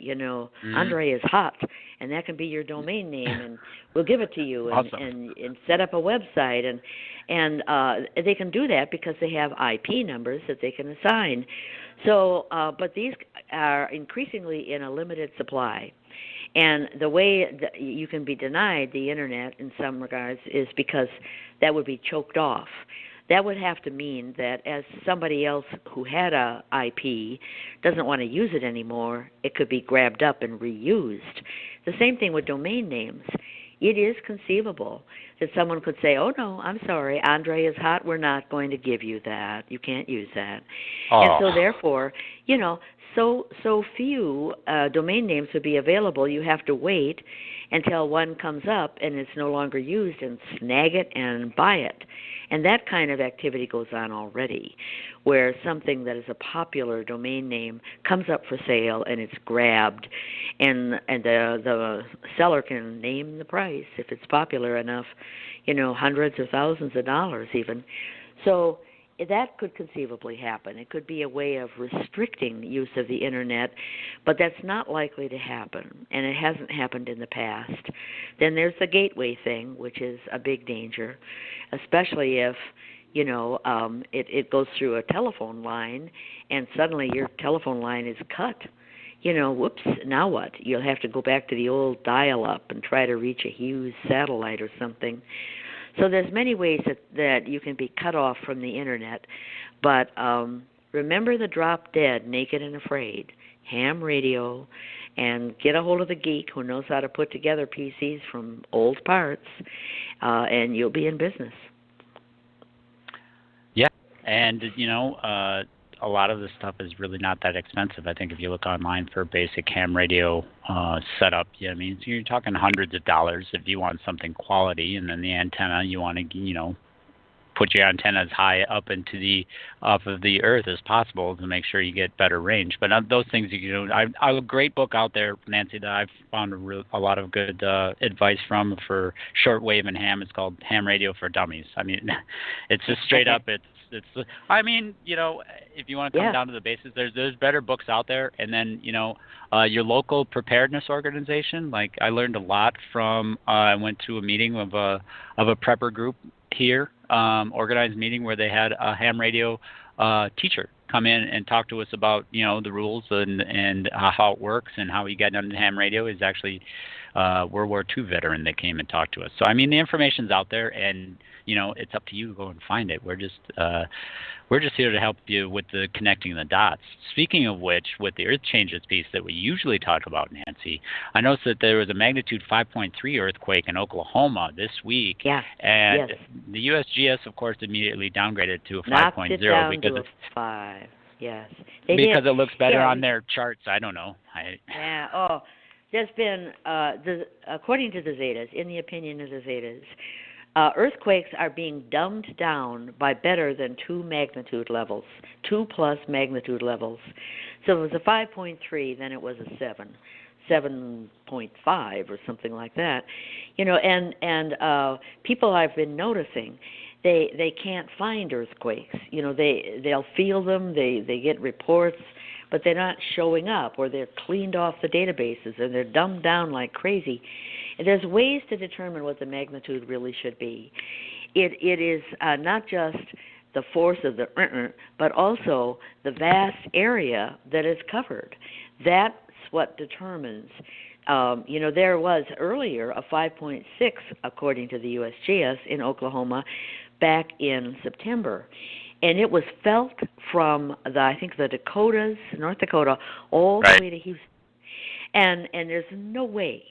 Andre is hot, and that can be your domain name, and we'll give it to you, and set up a website, and they can do that because they have IP numbers that they can assign. So, but these are increasingly in a limited supply, and the way that you can be denied the internet in some regards is because that would be choked off. That would have to mean that as somebody else who had a IP doesn't want to use it anymore, it could be grabbed up and reused. The same thing with domain names. It is conceivable that someone could say, oh, no, I'm sorry, Andre is hot, we're not going to give you that. You can't use that. Oh. And so therefore, so few domain names would be available, you have to wait until one comes up and it's no longer used and snag it and buy it. And that kind of activity goes on already, where something that is a popular domain name comes up for sale and it's grabbed, and the seller can name the price if it's popular enough, hundreds of thousands of dollars even. So that could conceivably happen. It could be a way of restricting use of the Internet, but that's not likely to happen, and it hasn't happened in the past. Then there's the gateway thing, which is a big danger, especially if it goes through a telephone line, and suddenly your telephone line is cut. Whoops, now what? You'll have to go back to the old dial-up and try to reach a Hughes satellite or something. So there's many ways that you can be cut off from the Internet. But remember the drop dead, naked and afraid, ham radio, and get a hold of the geek who knows how to put together PCs from old parts, and you'll be in business. Yeah, and a lot of this stuff is really not that expensive. I think if you look online for basic ham radio setup, you're talking hundreds of dollars if you want something quality, and then the antenna, you want to, put your antenna as high up off of the earth as possible to make sure you get better range. But those things you can do. I have a great book out there, Nancy, that I've found a lot of good advice from for shortwave and ham. It's called Ham Radio for Dummies. It's just straight up. If you want to come down to the basics, there's better books out there. And then, your local preparedness organization. Like I learned a lot from, I went to a meeting of a prepper group here, organized meeting where they had a ham radio teacher come in and talk to us about, the rules and how it works, and how he got into ham radio. Is actually World War II veteran that came and talked to us. So, the information's out there, and, it's up to you to go and find it. We're just here to help you with the connecting the dots. Speaking of which, with the Earth Changes piece that we usually talk about, Nancy, I noticed that there was a magnitude 5.3 earthquake in Oklahoma this week. Yeah. And yes. the USGS, of course, immediately downgraded to a 5.0 Knocked it down because to a 5. Yes. Because it looks better on their charts. I don't know. Yeah. Oh, there's been, according to the Zetas, in the opinion of the Zetas, earthquakes are being dumbed down by better than 2 magnitude levels, 2+ magnitude levels. So it was a 5.3, then it was a 7, 7.5 or something like that. And people I've been noticing, they can't find earthquakes. They'll feel them, they get reports, but they're not showing up, or they're cleaned off the databases, and they're dumbed down like crazy. And there's ways to determine what the magnitude really should be. It is not just the force of the but also the vast area that is covered. That's what determines. There was earlier a 5.6, according to the USGS, in Oklahoma back in September. And it was felt from the Dakotas, North Dakota, all the way to Houston. And there's no way.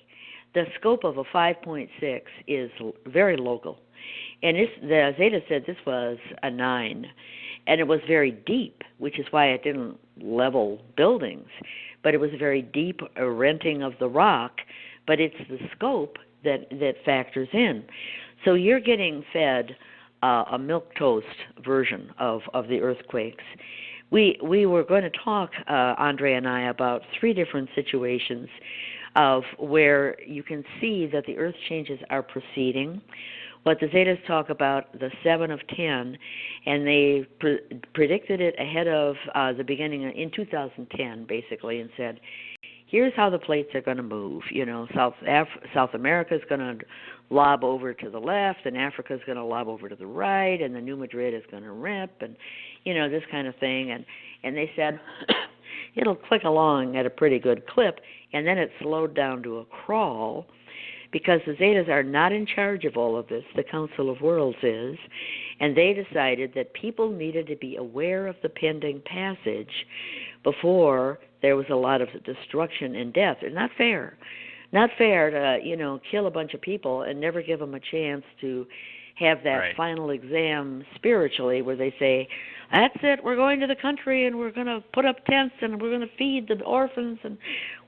The scope of a 5.6 is very local. And the Zeta said this was a 9. And it was very deep, which is why it didn't level buildings. But it was a very deep renting of the rock. But it's the scope that factors in. So you're getting fed a milquetoast version of the earthquakes. We were going to talk, Andre and I, about 3 different situations of where you can see that the earth changes are proceeding. What the Zetas talk about, the 7 of 10, and they predicted it ahead of the beginning in 2010, basically, and said, here's how the plates are going to move. South America is going to lob over to the left, and Africa is going to lob over to the right, and the New Madrid is going to rip, and this kind of thing. And they said it'll click along at a pretty good clip, and then it slowed down to a crawl, because the Zetas are not in charge of all of this. The Council of Worlds is, and they decided that people needed to be aware of the pending passage before there was a lot of destruction and death. It's not fair. Not fair to, kill a bunch of people and never give them a chance to have that final exam spiritually where they say, that's it, we're going to the country and we're going to put up tents and we're going to feed the orphans and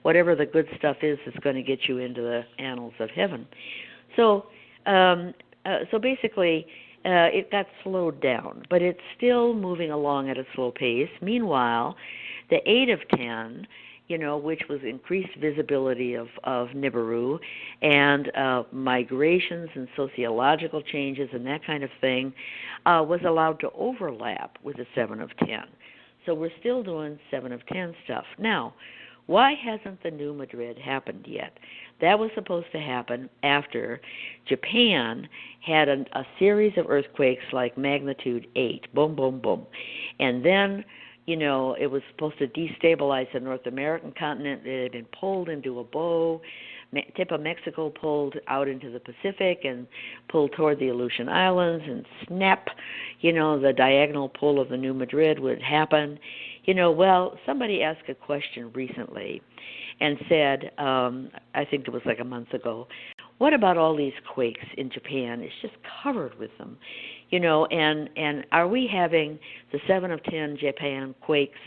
whatever the good stuff is that's going to get you into the annals of heaven. So basically, it got slowed down, but it's still moving along at a slow pace. Meanwhile, the 8 of 10 which was increased visibility of Nibiru and migrations and sociological changes and that kind of thing, was allowed to overlap with the 7 of 10. So we're still doing 7 of 10 stuff. Now, why hasn't the New Madrid happened yet? That was supposed to happen after Japan had a series of earthquakes like magnitude 8, boom, boom, boom. And then, it was supposed to destabilize the North American continent. It had been pulled into a bow. Tip of Mexico pulled out into the Pacific and pulled toward the Aleutian Islands, and snap, the diagonal pull of the New Madrid would happen. Well, somebody asked a question recently and said, I think it was like a month ago, what about all these quakes in Japan? It's just covered with them, and are we having the 7 of 10 Japan quakes,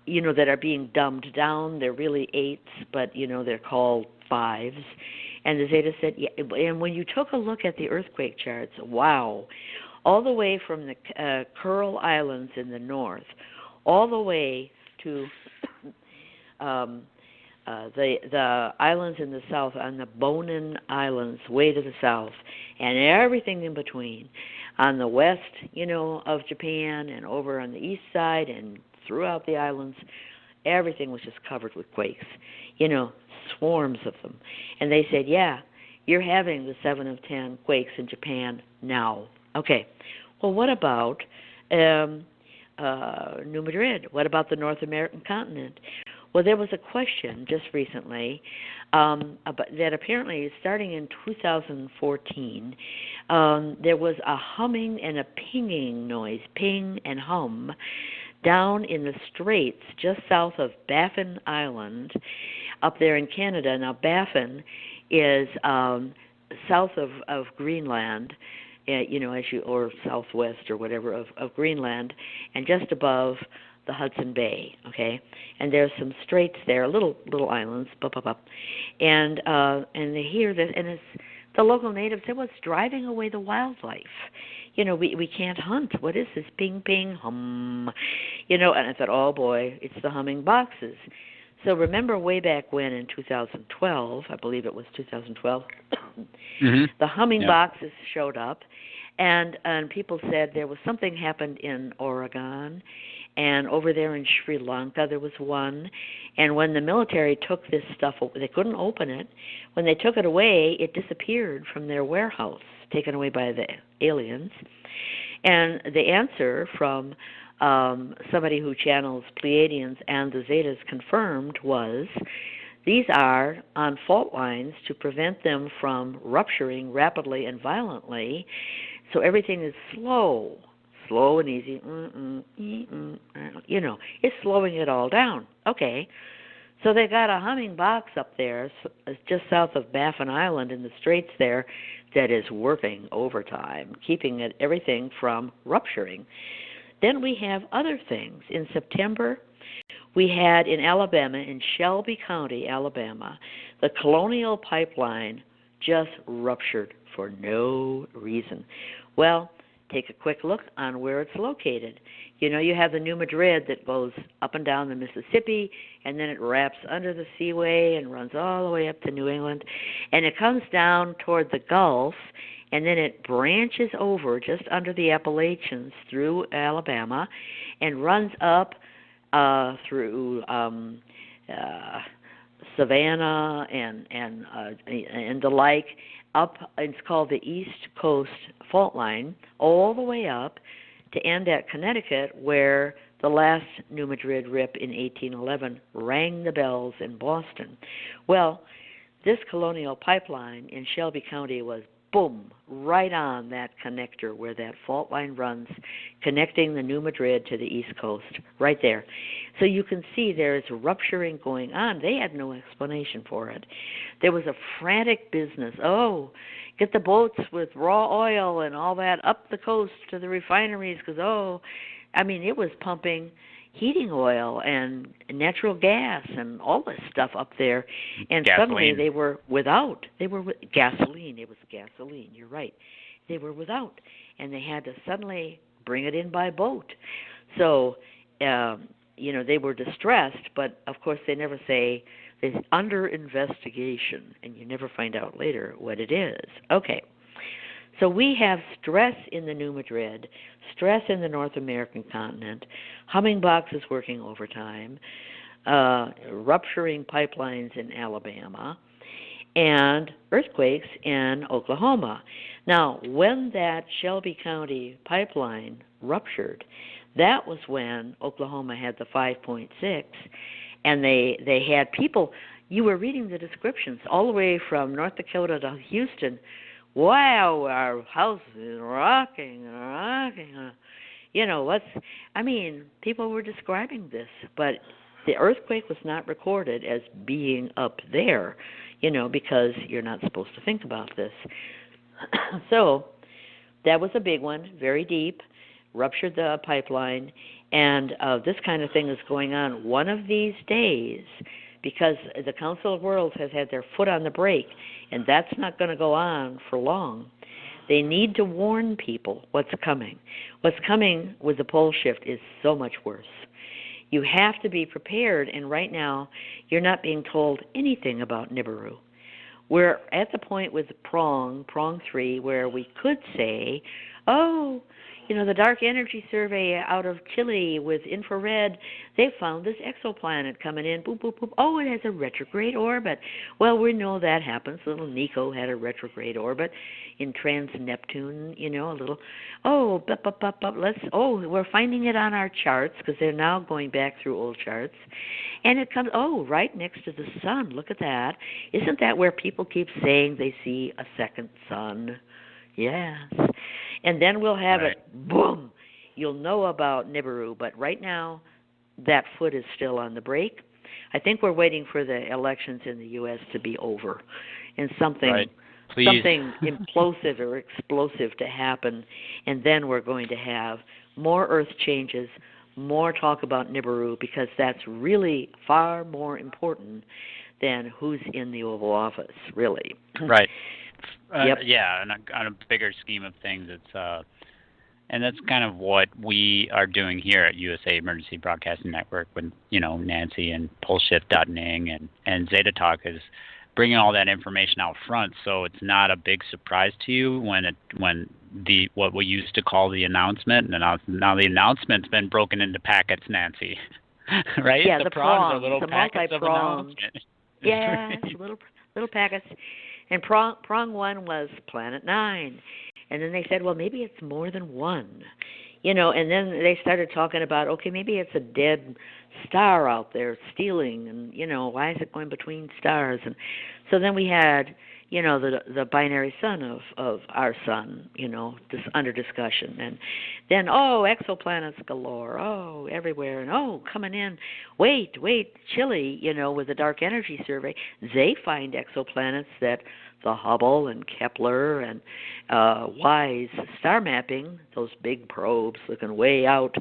that are being dumbed down? They're really 8s, but, they're called 5s. And the Zeta said, yeah, and when you took a look at the earthquake charts, wow, all the way from the Kuril Islands in the north, all the way to the islands in the south, on the Bonin Islands, way to the south, and everything in between, on the west, of Japan, and over on the east side, and throughout the islands, everything was just covered with quakes, swarms of them. And they said, yeah, you're having the 7 of 10 quakes in Japan now. Okay, well, what about New Madrid? What about the North American continent? Well, there was a question just recently that apparently, starting in 2014, there was a humming and a pinging noise, ping and hum, down in the straits just south of Baffin Island up there in Canada. Now, Baffin is south of Greenland, or southwest or whatever of Greenland, and just above the Hudson Bay, okay? And there's some straits there, little islands, and they hear this, and it's the local natives said, "What's driving away the wildlife? We can't hunt. What is this ping ping hum?" And I thought, oh boy, it's the humming boxes. So remember way back when in 2012, I believe it was 2012, the humming boxes showed up, and people said there was something happened in Oregon, and over there in Sri Lanka there was one, and when the military took this stuff, they couldn't open it. When they took it away, it disappeared from their warehouse, taken away by the aliens. And the answer from somebody who channels Pleiadians and the Zetas confirmed was, these are on fault lines to prevent them from rupturing rapidly and violently, so everything is slow and easy. It's slowing it all down. Okay, so they got a humming box up there just south of Baffin Island in the straits there that is working overtime, keeping everything from rupturing. Then we have other things. In September, we had in Alabama, in Shelby County, Alabama, the Colonial Pipeline just ruptured for no reason. Well, take a quick look on where it's located. You have the New Madrid that goes up and down the Mississippi, and then it wraps under the seaway and runs all the way up to New England, and it comes down toward the Gulf, and then it branches over just under the Appalachians through Alabama and runs up through Savannah and the like, up. It's called the East Coast Fault Line, all the way up to end at Connecticut, where the last New Madrid rip in 1811 rang the bells in Boston. Well, this Colonial Pipeline in Shelby County was boom, right on that connector where that fault line runs, connecting the New Madrid to the East Coast, right there. So you can see there's rupturing going on. They had no explanation for it. There was a frantic business. Oh, get the boats with raw oil and all that up the coast to the refineries because, it was pumping heating oil and natural gas and all this stuff up there, and gasoline. Suddenly they were without. Gasoline. It was gasoline. You're right. They were without, and they had to suddenly bring it in by boat. So they were distressed, but of course they never say it's under investigation, and you never find out later what it is. Okay. So we have stress in the New Madrid, stress in the North American continent, humming boxes working overtime, rupturing pipelines in Alabama, and earthquakes in Oklahoma. Now, when that Shelby County pipeline ruptured, that was when Oklahoma had the 5.6, and they had people, you were reading the descriptions all the way from North Dakota to Houston. Wow, our house is rocking. People were describing this, but the earthquake was not recorded as being up there, because you're not supposed to think about this. So that was a big one, very deep, ruptured the pipeline, and this kind of thing is going on one of these days, because the Council of Worlds has had their foot on the brake, and that's not going to go on for long. They need to warn people what's coming. What's coming with the pole shift is so much worse. You have to be prepared, and right now you're not being told anything about Nibiru. We're at the point with prong 3, where we could say, the Dark Energy Survey out of Chile with infrared, they found this exoplanet coming in, boop, boop, boop. Oh, it has a retrograde orbit. Well, we know that happens. Little Nico had a retrograde orbit in trans-Neptune, a little, we're finding it on our charts, because they're now going back through old charts. And it comes, right next to the sun. Look at that. Isn't that where people keep saying they see a second sun? Yes. And then we'll have it, boom. You'll know about Nibiru, but right now that foot is still on the brake. I think we're waiting for the elections in the U.S. to be over and something implosive or explosive to happen, and then we're going to have more earth changes, more talk about Nibiru, because that's really far more important than who's in the Oval Office, really. Right. Yep. Yeah, on a bigger scheme of things, it's and that's kind of what we are doing here at USA Emergency Broadcasting Network with Nancy and PoleShift.ning and Zeta Talk is bringing all that information out front, so it's not a big surprise to you when what we used to call the announcement, and now the announcement's been broken into packets, Nancy. Right? Yeah, the prongs, are little the packets of announcement. Yeah, little packets. And prong 1 was Planet 9. And then they said, well, maybe it's more than one. And then they started talking about, okay, maybe it's a dead star out there stealing, and, why is it going between stars? And so then we had, the binary sun of our sun, under discussion. And then, exoplanets galore, everywhere. And, coming in. Wait, Chile, with the Dark Energy Survey, they find exoplanets that the Hubble and Kepler and WISE star mapping, those big probes looking way out,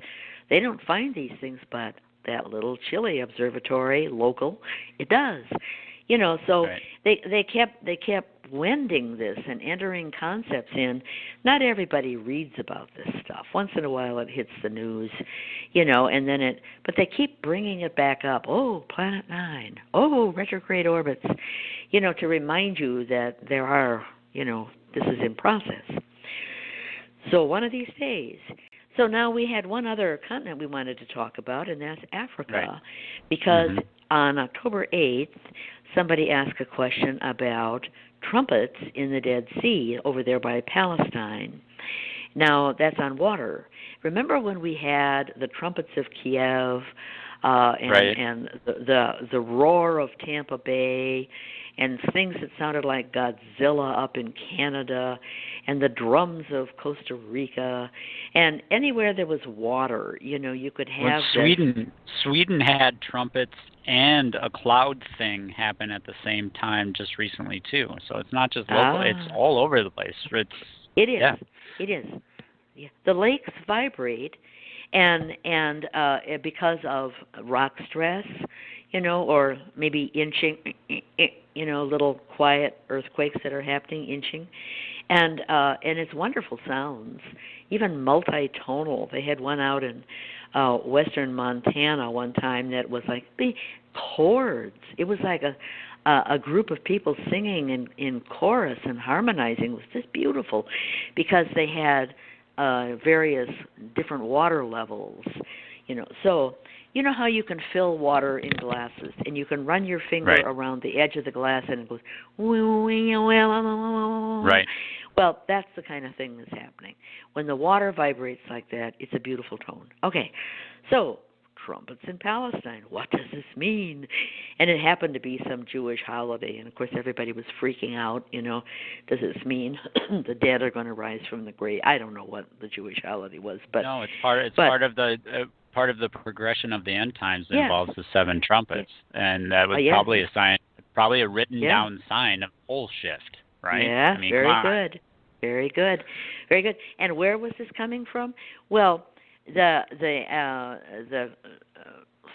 they don't find these things, but that little Chile observatory, local, it does. So right. they kept wending this and entering concepts in. Not everybody reads about this stuff. Once in a while it hits the news, and then but they keep bringing it back up. Planet 9. Retrograde orbits, to remind you that there are, this is in process. So one of these days. So now we had one other continent we wanted to talk about, and that's Africa, right. Because on October 8th, somebody asked a question about trumpets in the Dead Sea over there by Palestine. Now, that's on water. Remember when we had the trumpets of Kiev and the roar of Tampa Bay and things that sounded like Godzilla up in Canada and the drums of Costa Rica and anywhere there was water, you could have Sweden had trumpets and a cloud thing happen at the same time just recently too. So it's not just local; it's all over the place. It is. Yeah. It is. Yeah. The lakes vibrate, and because of rock stress, or maybe inching, little quiet earthquakes that are happening, inching, and it's wonderful sounds, even multi-tonal. They had one out in western Montana one time that was like the chords. It was like a group of people singing in chorus and harmonizing. It was just beautiful because they had various different water levels, So you know how you can fill water in glasses and you can run your finger around the edge of the glass and it goes, right. Well, that's the kind of thing that's happening. When the water vibrates like that, it's a beautiful tone. Okay, so trumpets in Palestine. What does this mean? And it happened to be some Jewish holiday, and of course everybody was freaking out. Does this mean the dead are going to rise from the grave? I don't know what the Jewish holiday was, but no, it's part of the progression of the end times that involves the 7 trumpets, and that was probably a sign, probably a written down sign of pole shift, right? Yeah, I mean, very good. Very good. Very good. And where was this coming from? Well, the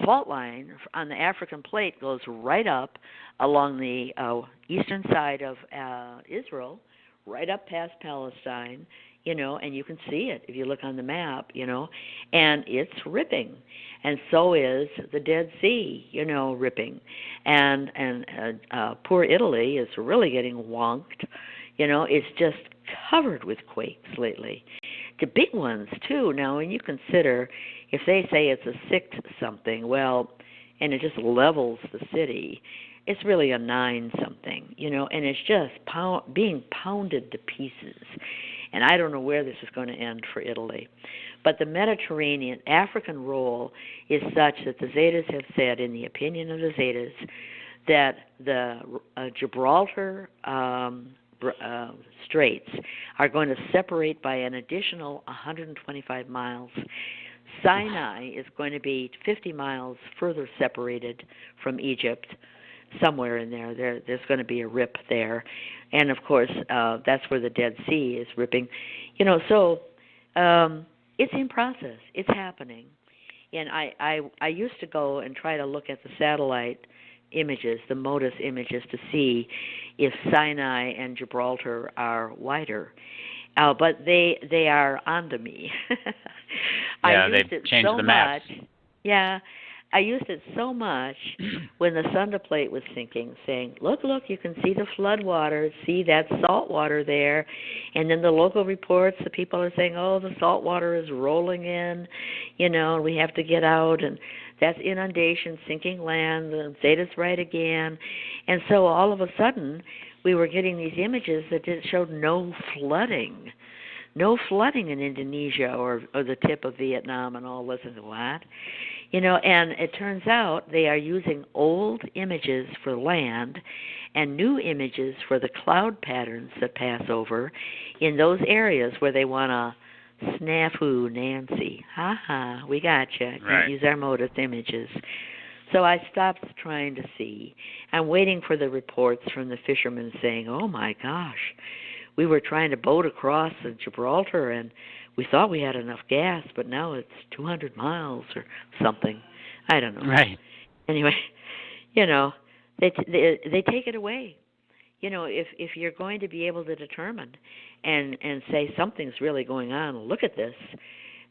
fault line on the African plate goes right up along the eastern side of Israel, right up past Palestine, and you can see it if you look on the map, and it's ripping. And so is the Dead Sea, ripping. And poor Italy is really getting wonked. It's just covered with quakes lately. The big ones, too. Now, when you consider, if they say it's a 6 something, well, and it just levels the city, it's really a 9 something, and it's just being pounded to pieces. And I don't know where this is going to end for Italy. But the Mediterranean, African role is such that the Zetas have said, in the opinion of the Zetas, that the Gibraltar Straits are going to separate by an additional 125 miles. Sinai is going to be 50 miles further separated from Egypt, somewhere in there. There's going to be a rip there. And, of course, that's where the Dead Sea is ripping. So it's in process. It's happening. And I used to go and try to look at the satellite images, the MODIS images, to see if Sinai and Gibraltar are wider. But they are onto me. Yeah, they've changed the maps. Yeah, I used it so much when the Sunda plate was sinking, saying, look, you can see the flood water, see that salt water there. And then the local reports, the people are saying, oh, the salt water is rolling in, and we have to get out. And that's inundation, sinking land, the Zeta's right again. And so all of a sudden, we were getting these images that showed no flooding. No flooding in Indonesia or the tip of Vietnam and all this and what. And it turns out they are using old images for land and new images for the cloud patterns that pass over in those areas where they want to snafu Nancy. Ha, we gotcha. Can't use our MODIS images. So I stopped trying to see. I'm waiting for the reports from the fishermen saying, oh, my gosh, we were trying to boat across Gibraltar and we thought we had enough gas, but now it's 200 miles or something. I don't know. Right. Anyway, they take it away. If you're going to be able to determine and say something's really going on, look at this,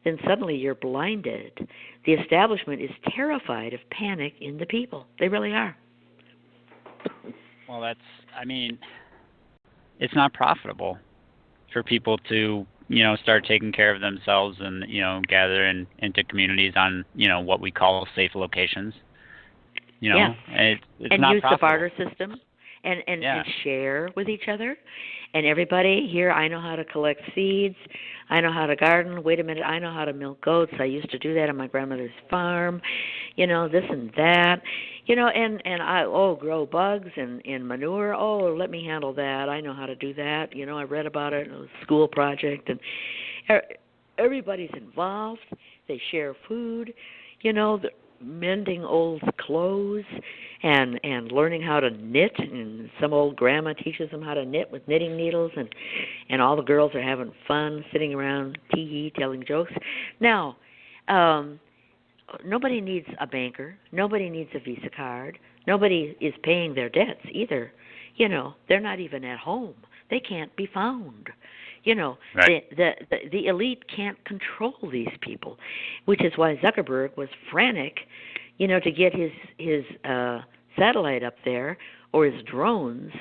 then suddenly you're blinded. The establishment is terrified of panic in the people. They really are. Well, it's not profitable for people to, start taking care of themselves and, gather into communities on, what we call safe locations. It's and not use profitable. The barter system and share with each other. And everybody here, I know how to collect seeds. I know how to garden. Wait a minute, I know how to milk goats. I used to do that on my grandmother's farm. This and that. And I grow bugs and manure. Oh, let me handle that. I know how to do that. I read about it. It was a school project, and everybody's involved. They share food. Mending old clothes and learning how to knit, and some old grandma teaches them how to knit with knitting needles, and all the girls are having fun sitting around tee-hee telling jokes. Now, nobody needs a banker. Nobody needs a Visa card. Nobody is paying their debts either. They're not even at home. They can't be found. You know, Right. the elite can't control these people, which is why Zuckerberg was frantic, to get his satellite up there or his drones,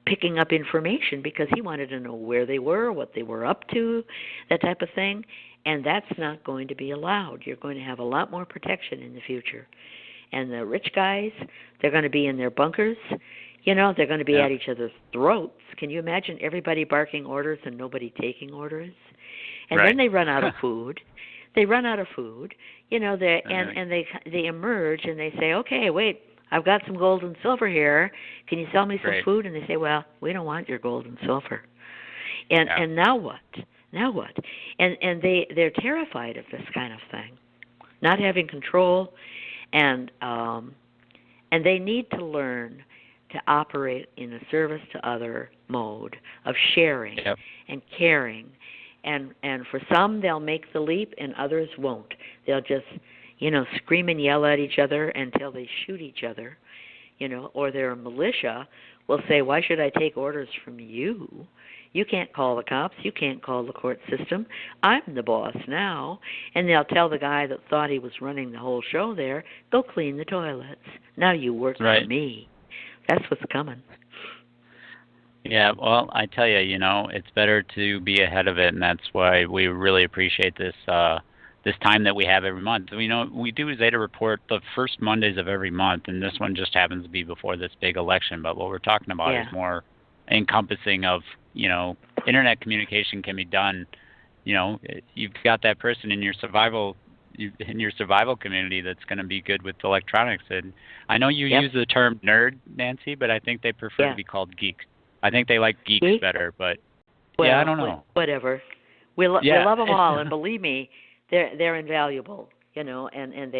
picking up information because he wanted to know where they were, what they were up to, that type of thing. And that's not going to be allowed. You're going to have a lot more protection in the future. And the rich guys, they're going to be in their bunkers. They're going to be at each other's throats. Can you imagine everybody barking orders and nobody taking orders? And then they run out of food. They run out of food. And they emerge and they say, okay, wait, I've got some gold and silver here. Can you sell me some food? And they say, well, we don't want your gold and silver. And now what? Now what? And they're terrified of this kind of thing, not having control, and they need to learn to operate in a service to other mode of sharing and caring. And for some, they'll make the leap, and others won't. They'll just, scream and yell at each other until they shoot each other, or their militia will say, why should I take orders from you? You can't call the cops. You can't call the court system. I'm the boss now. And they'll tell the guy that thought he was running the whole show there, go clean the toilets. Now you work for me. That's what's coming. Yeah, well, I tell you, it's better to be ahead of it, and that's why we really appreciate this this time that we have every month. We do a Zeta Report the first Mondays of every month, and this one just happens to be before this big election. But what we're talking about is more encompassing of, internet communication can be done. You've got that person in your survival community that's going to be good with electronics. And I know you use the term nerd, Nancy, but I think they prefer to be called geeks. I think they like geeks better, but I don't know. Whatever. We love them all, and believe me, they're invaluable. And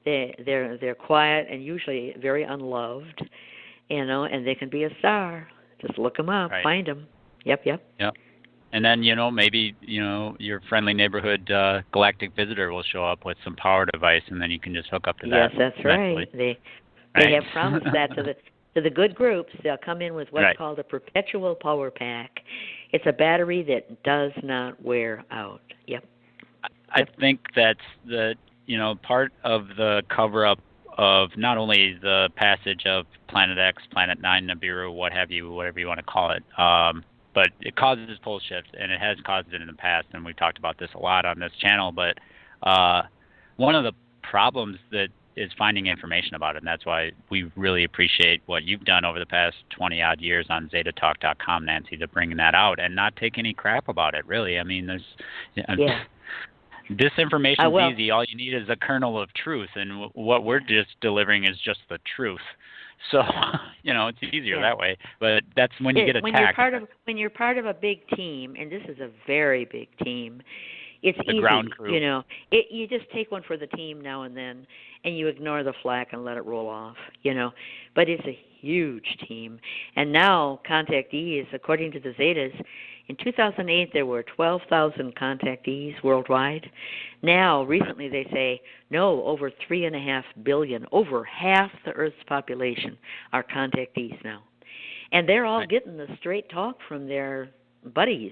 they're quiet and usually very unloved. And they can be a star. Just look them up, find them. Yep. And then, maybe, your friendly neighborhood galactic visitor will show up with some power device, and then you can just hook up to that. Yes, that's right. They have promised that to the good groups. They'll come in with what's called a perpetual power pack. It's a battery that does not wear out. Yep. I think that's the, part of the cover-up of not only the passage of Planet X, Planet 9, Nibiru, what have you, whatever you want to call it, but it causes pole shifts, and it has caused it in the past, and we've talked about this a lot on this channel, but one of the problems that is finding information about it, and that's why we really appreciate what you've done over the past 20-odd years on ZetaTalk.com, Nancy, to bring that out and not take any crap about it, really. I mean, disinformation is easy. All you need is a kernel of truth, and what we're just delivering is just the truth. So, it's easier that way. But that's when you get attacked. When you're part of a big team, and this is a very big team, it's the easy. Ground crew. You just take one for the team now and then, and you ignore the flack and let it roll off. But it's a huge team, and now contactees, according to the Zetas, in 2008 there were 12,000 contactees worldwide. Now, recently they say no, over 3.5 billion, over half the Earth's population are contactees now, and they're all getting the straight talk from their buddies.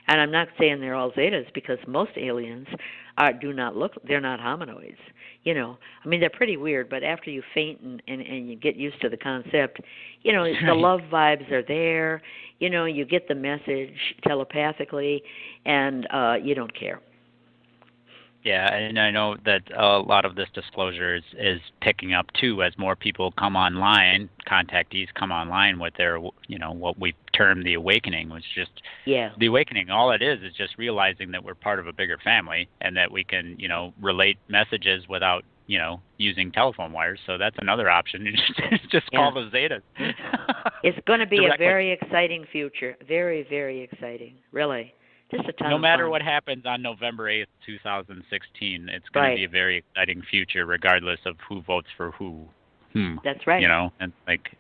And I'm not saying they're all Zetas, because most aliens do not look, they're not hominoids. I mean, they're pretty weird, but after you faint and you get used to the concept, the love vibes are there. You get the message telepathically, and you don't care. Yeah, and I know that a lot of this disclosure is picking up too as more people come online, contactees come online with their, what we term the awakening, which is just the awakening. All it is just realizing that we're part of a bigger family and that we can, relate messages without, using telephone wires. So that's another option. Just call the Zetas. It's going to be a very exciting future. Very, very exciting. Really. Just a ton no of matter fun. what happens on November 8th, 2016, it's going to be a very exciting future, regardless of who votes for who. That's right. And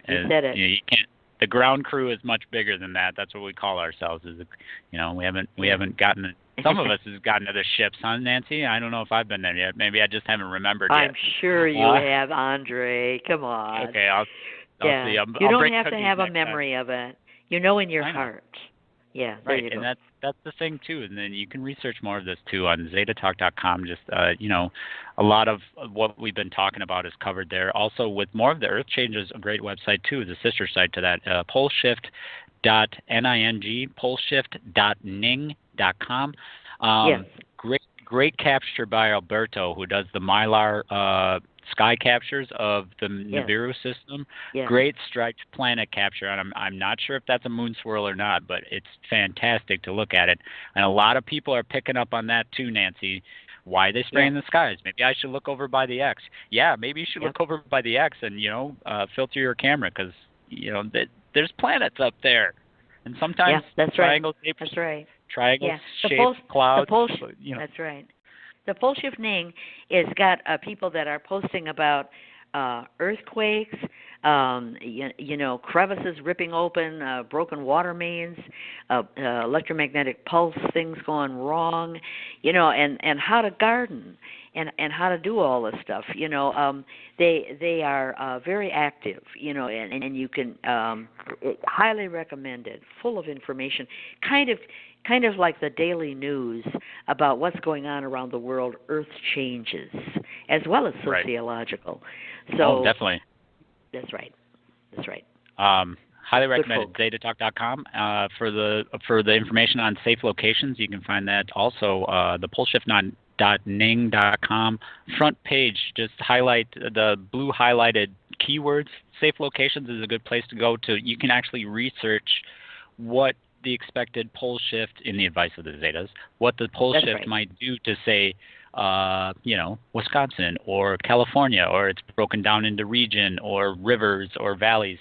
you said it. You can't. The ground crew is much bigger than that. That's what we call ourselves. We haven't gotten. Some of us have gotten to the ships, huh, Nancy? I don't know if I've been there yet. Maybe I just haven't remembered yet. I'm sure you have, Andre. Come on. Okay, Yeah. See. You I'll don't break have to cookies have a next time. memory of it. You know in your I know. heart. Yeah, there Right, you and go. that's the thing too. And then you can research more of this too on ZetaTalk.com. Just a lot of what we've been talking about is covered there. Also, with more of the Earth Changes, a great website too, is a sister site to that, poleshift.ning, poleshift.ning.com. Yes. Great capture by Alberto, who does the Mylar sky captures of the Nibiru system. Yes. Great striped planet capture, and I'm not sure if that's a moon swirl or not, but it's fantastic to look at it. And a lot of people are picking up on that too, Nancy. Why are they spraying the skies? Maybe I should look over by the X. Yeah, maybe you should look over by the X and filter your camera, because there's planets up there, and sometimes that's triangle shaped. That's right. Triangle shaped clouds. That's right. The pole shifting is got people that are posting about earthquakes, crevices ripping open, broken water mains, electromagnetic pulse things going wrong, and how to garden and how to do all this stuff. They are very active, and you can highly recommend it. Full of information, kind of like the daily news about what's going on around the world, earth changes, as well as sociological. Right. So definitely. That's right. Highly recommended. ZetaTalk.com for the information on safe locations. You can find that also the poleshift.ning.com front page. Just highlight the blue highlighted keywords. Safe locations is a good place to go to. You can actually research what the expected pole shift in the advice of the Zetas, what the pole shift might do to, say, Wisconsin or California, or it's broken down into region or rivers or valleys.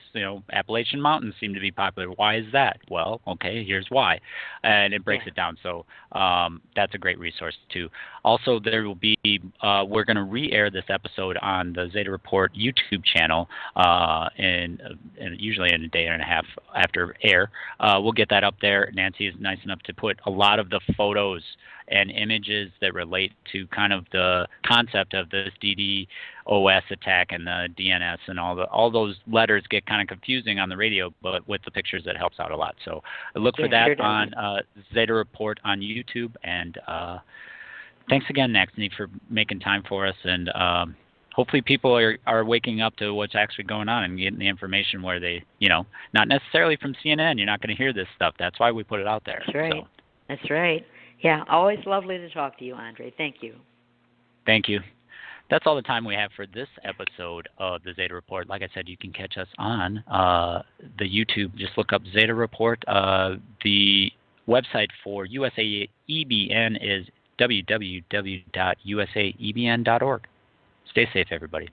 Appalachian Mountains seem to be popular. Why is that? Well, okay, here's why. And it breaks it down. So that's a great resource too. Also, there will be, we're going to re-air this episode on the Zeta Report YouTube channel usually in a day and a half after air. We'll get that up there. Nancy is nice enough to put a lot of the photos and images that relate to kind of the concept of this DDoS attack and the DNS and all those letters get kind of confusing on the radio, but with the pictures it helps out a lot. So look for that on Zeta Report on YouTube. And thanks again, Nancy, for making time for us. And hopefully people are waking up to what's actually going on and getting the information where they, not necessarily from CNN. You're not going to hear this stuff. That's why we put it out there. That's right. So. That's right. Yeah, always lovely to talk to you, Andre. Thank you. Thank you. That's all the time we have for this episode of the Zeta Report. Like I said, you can catch us on the YouTube. Just look up Zeta Report. The website for USAEBN is www.usaebn.org. Stay safe, everybody.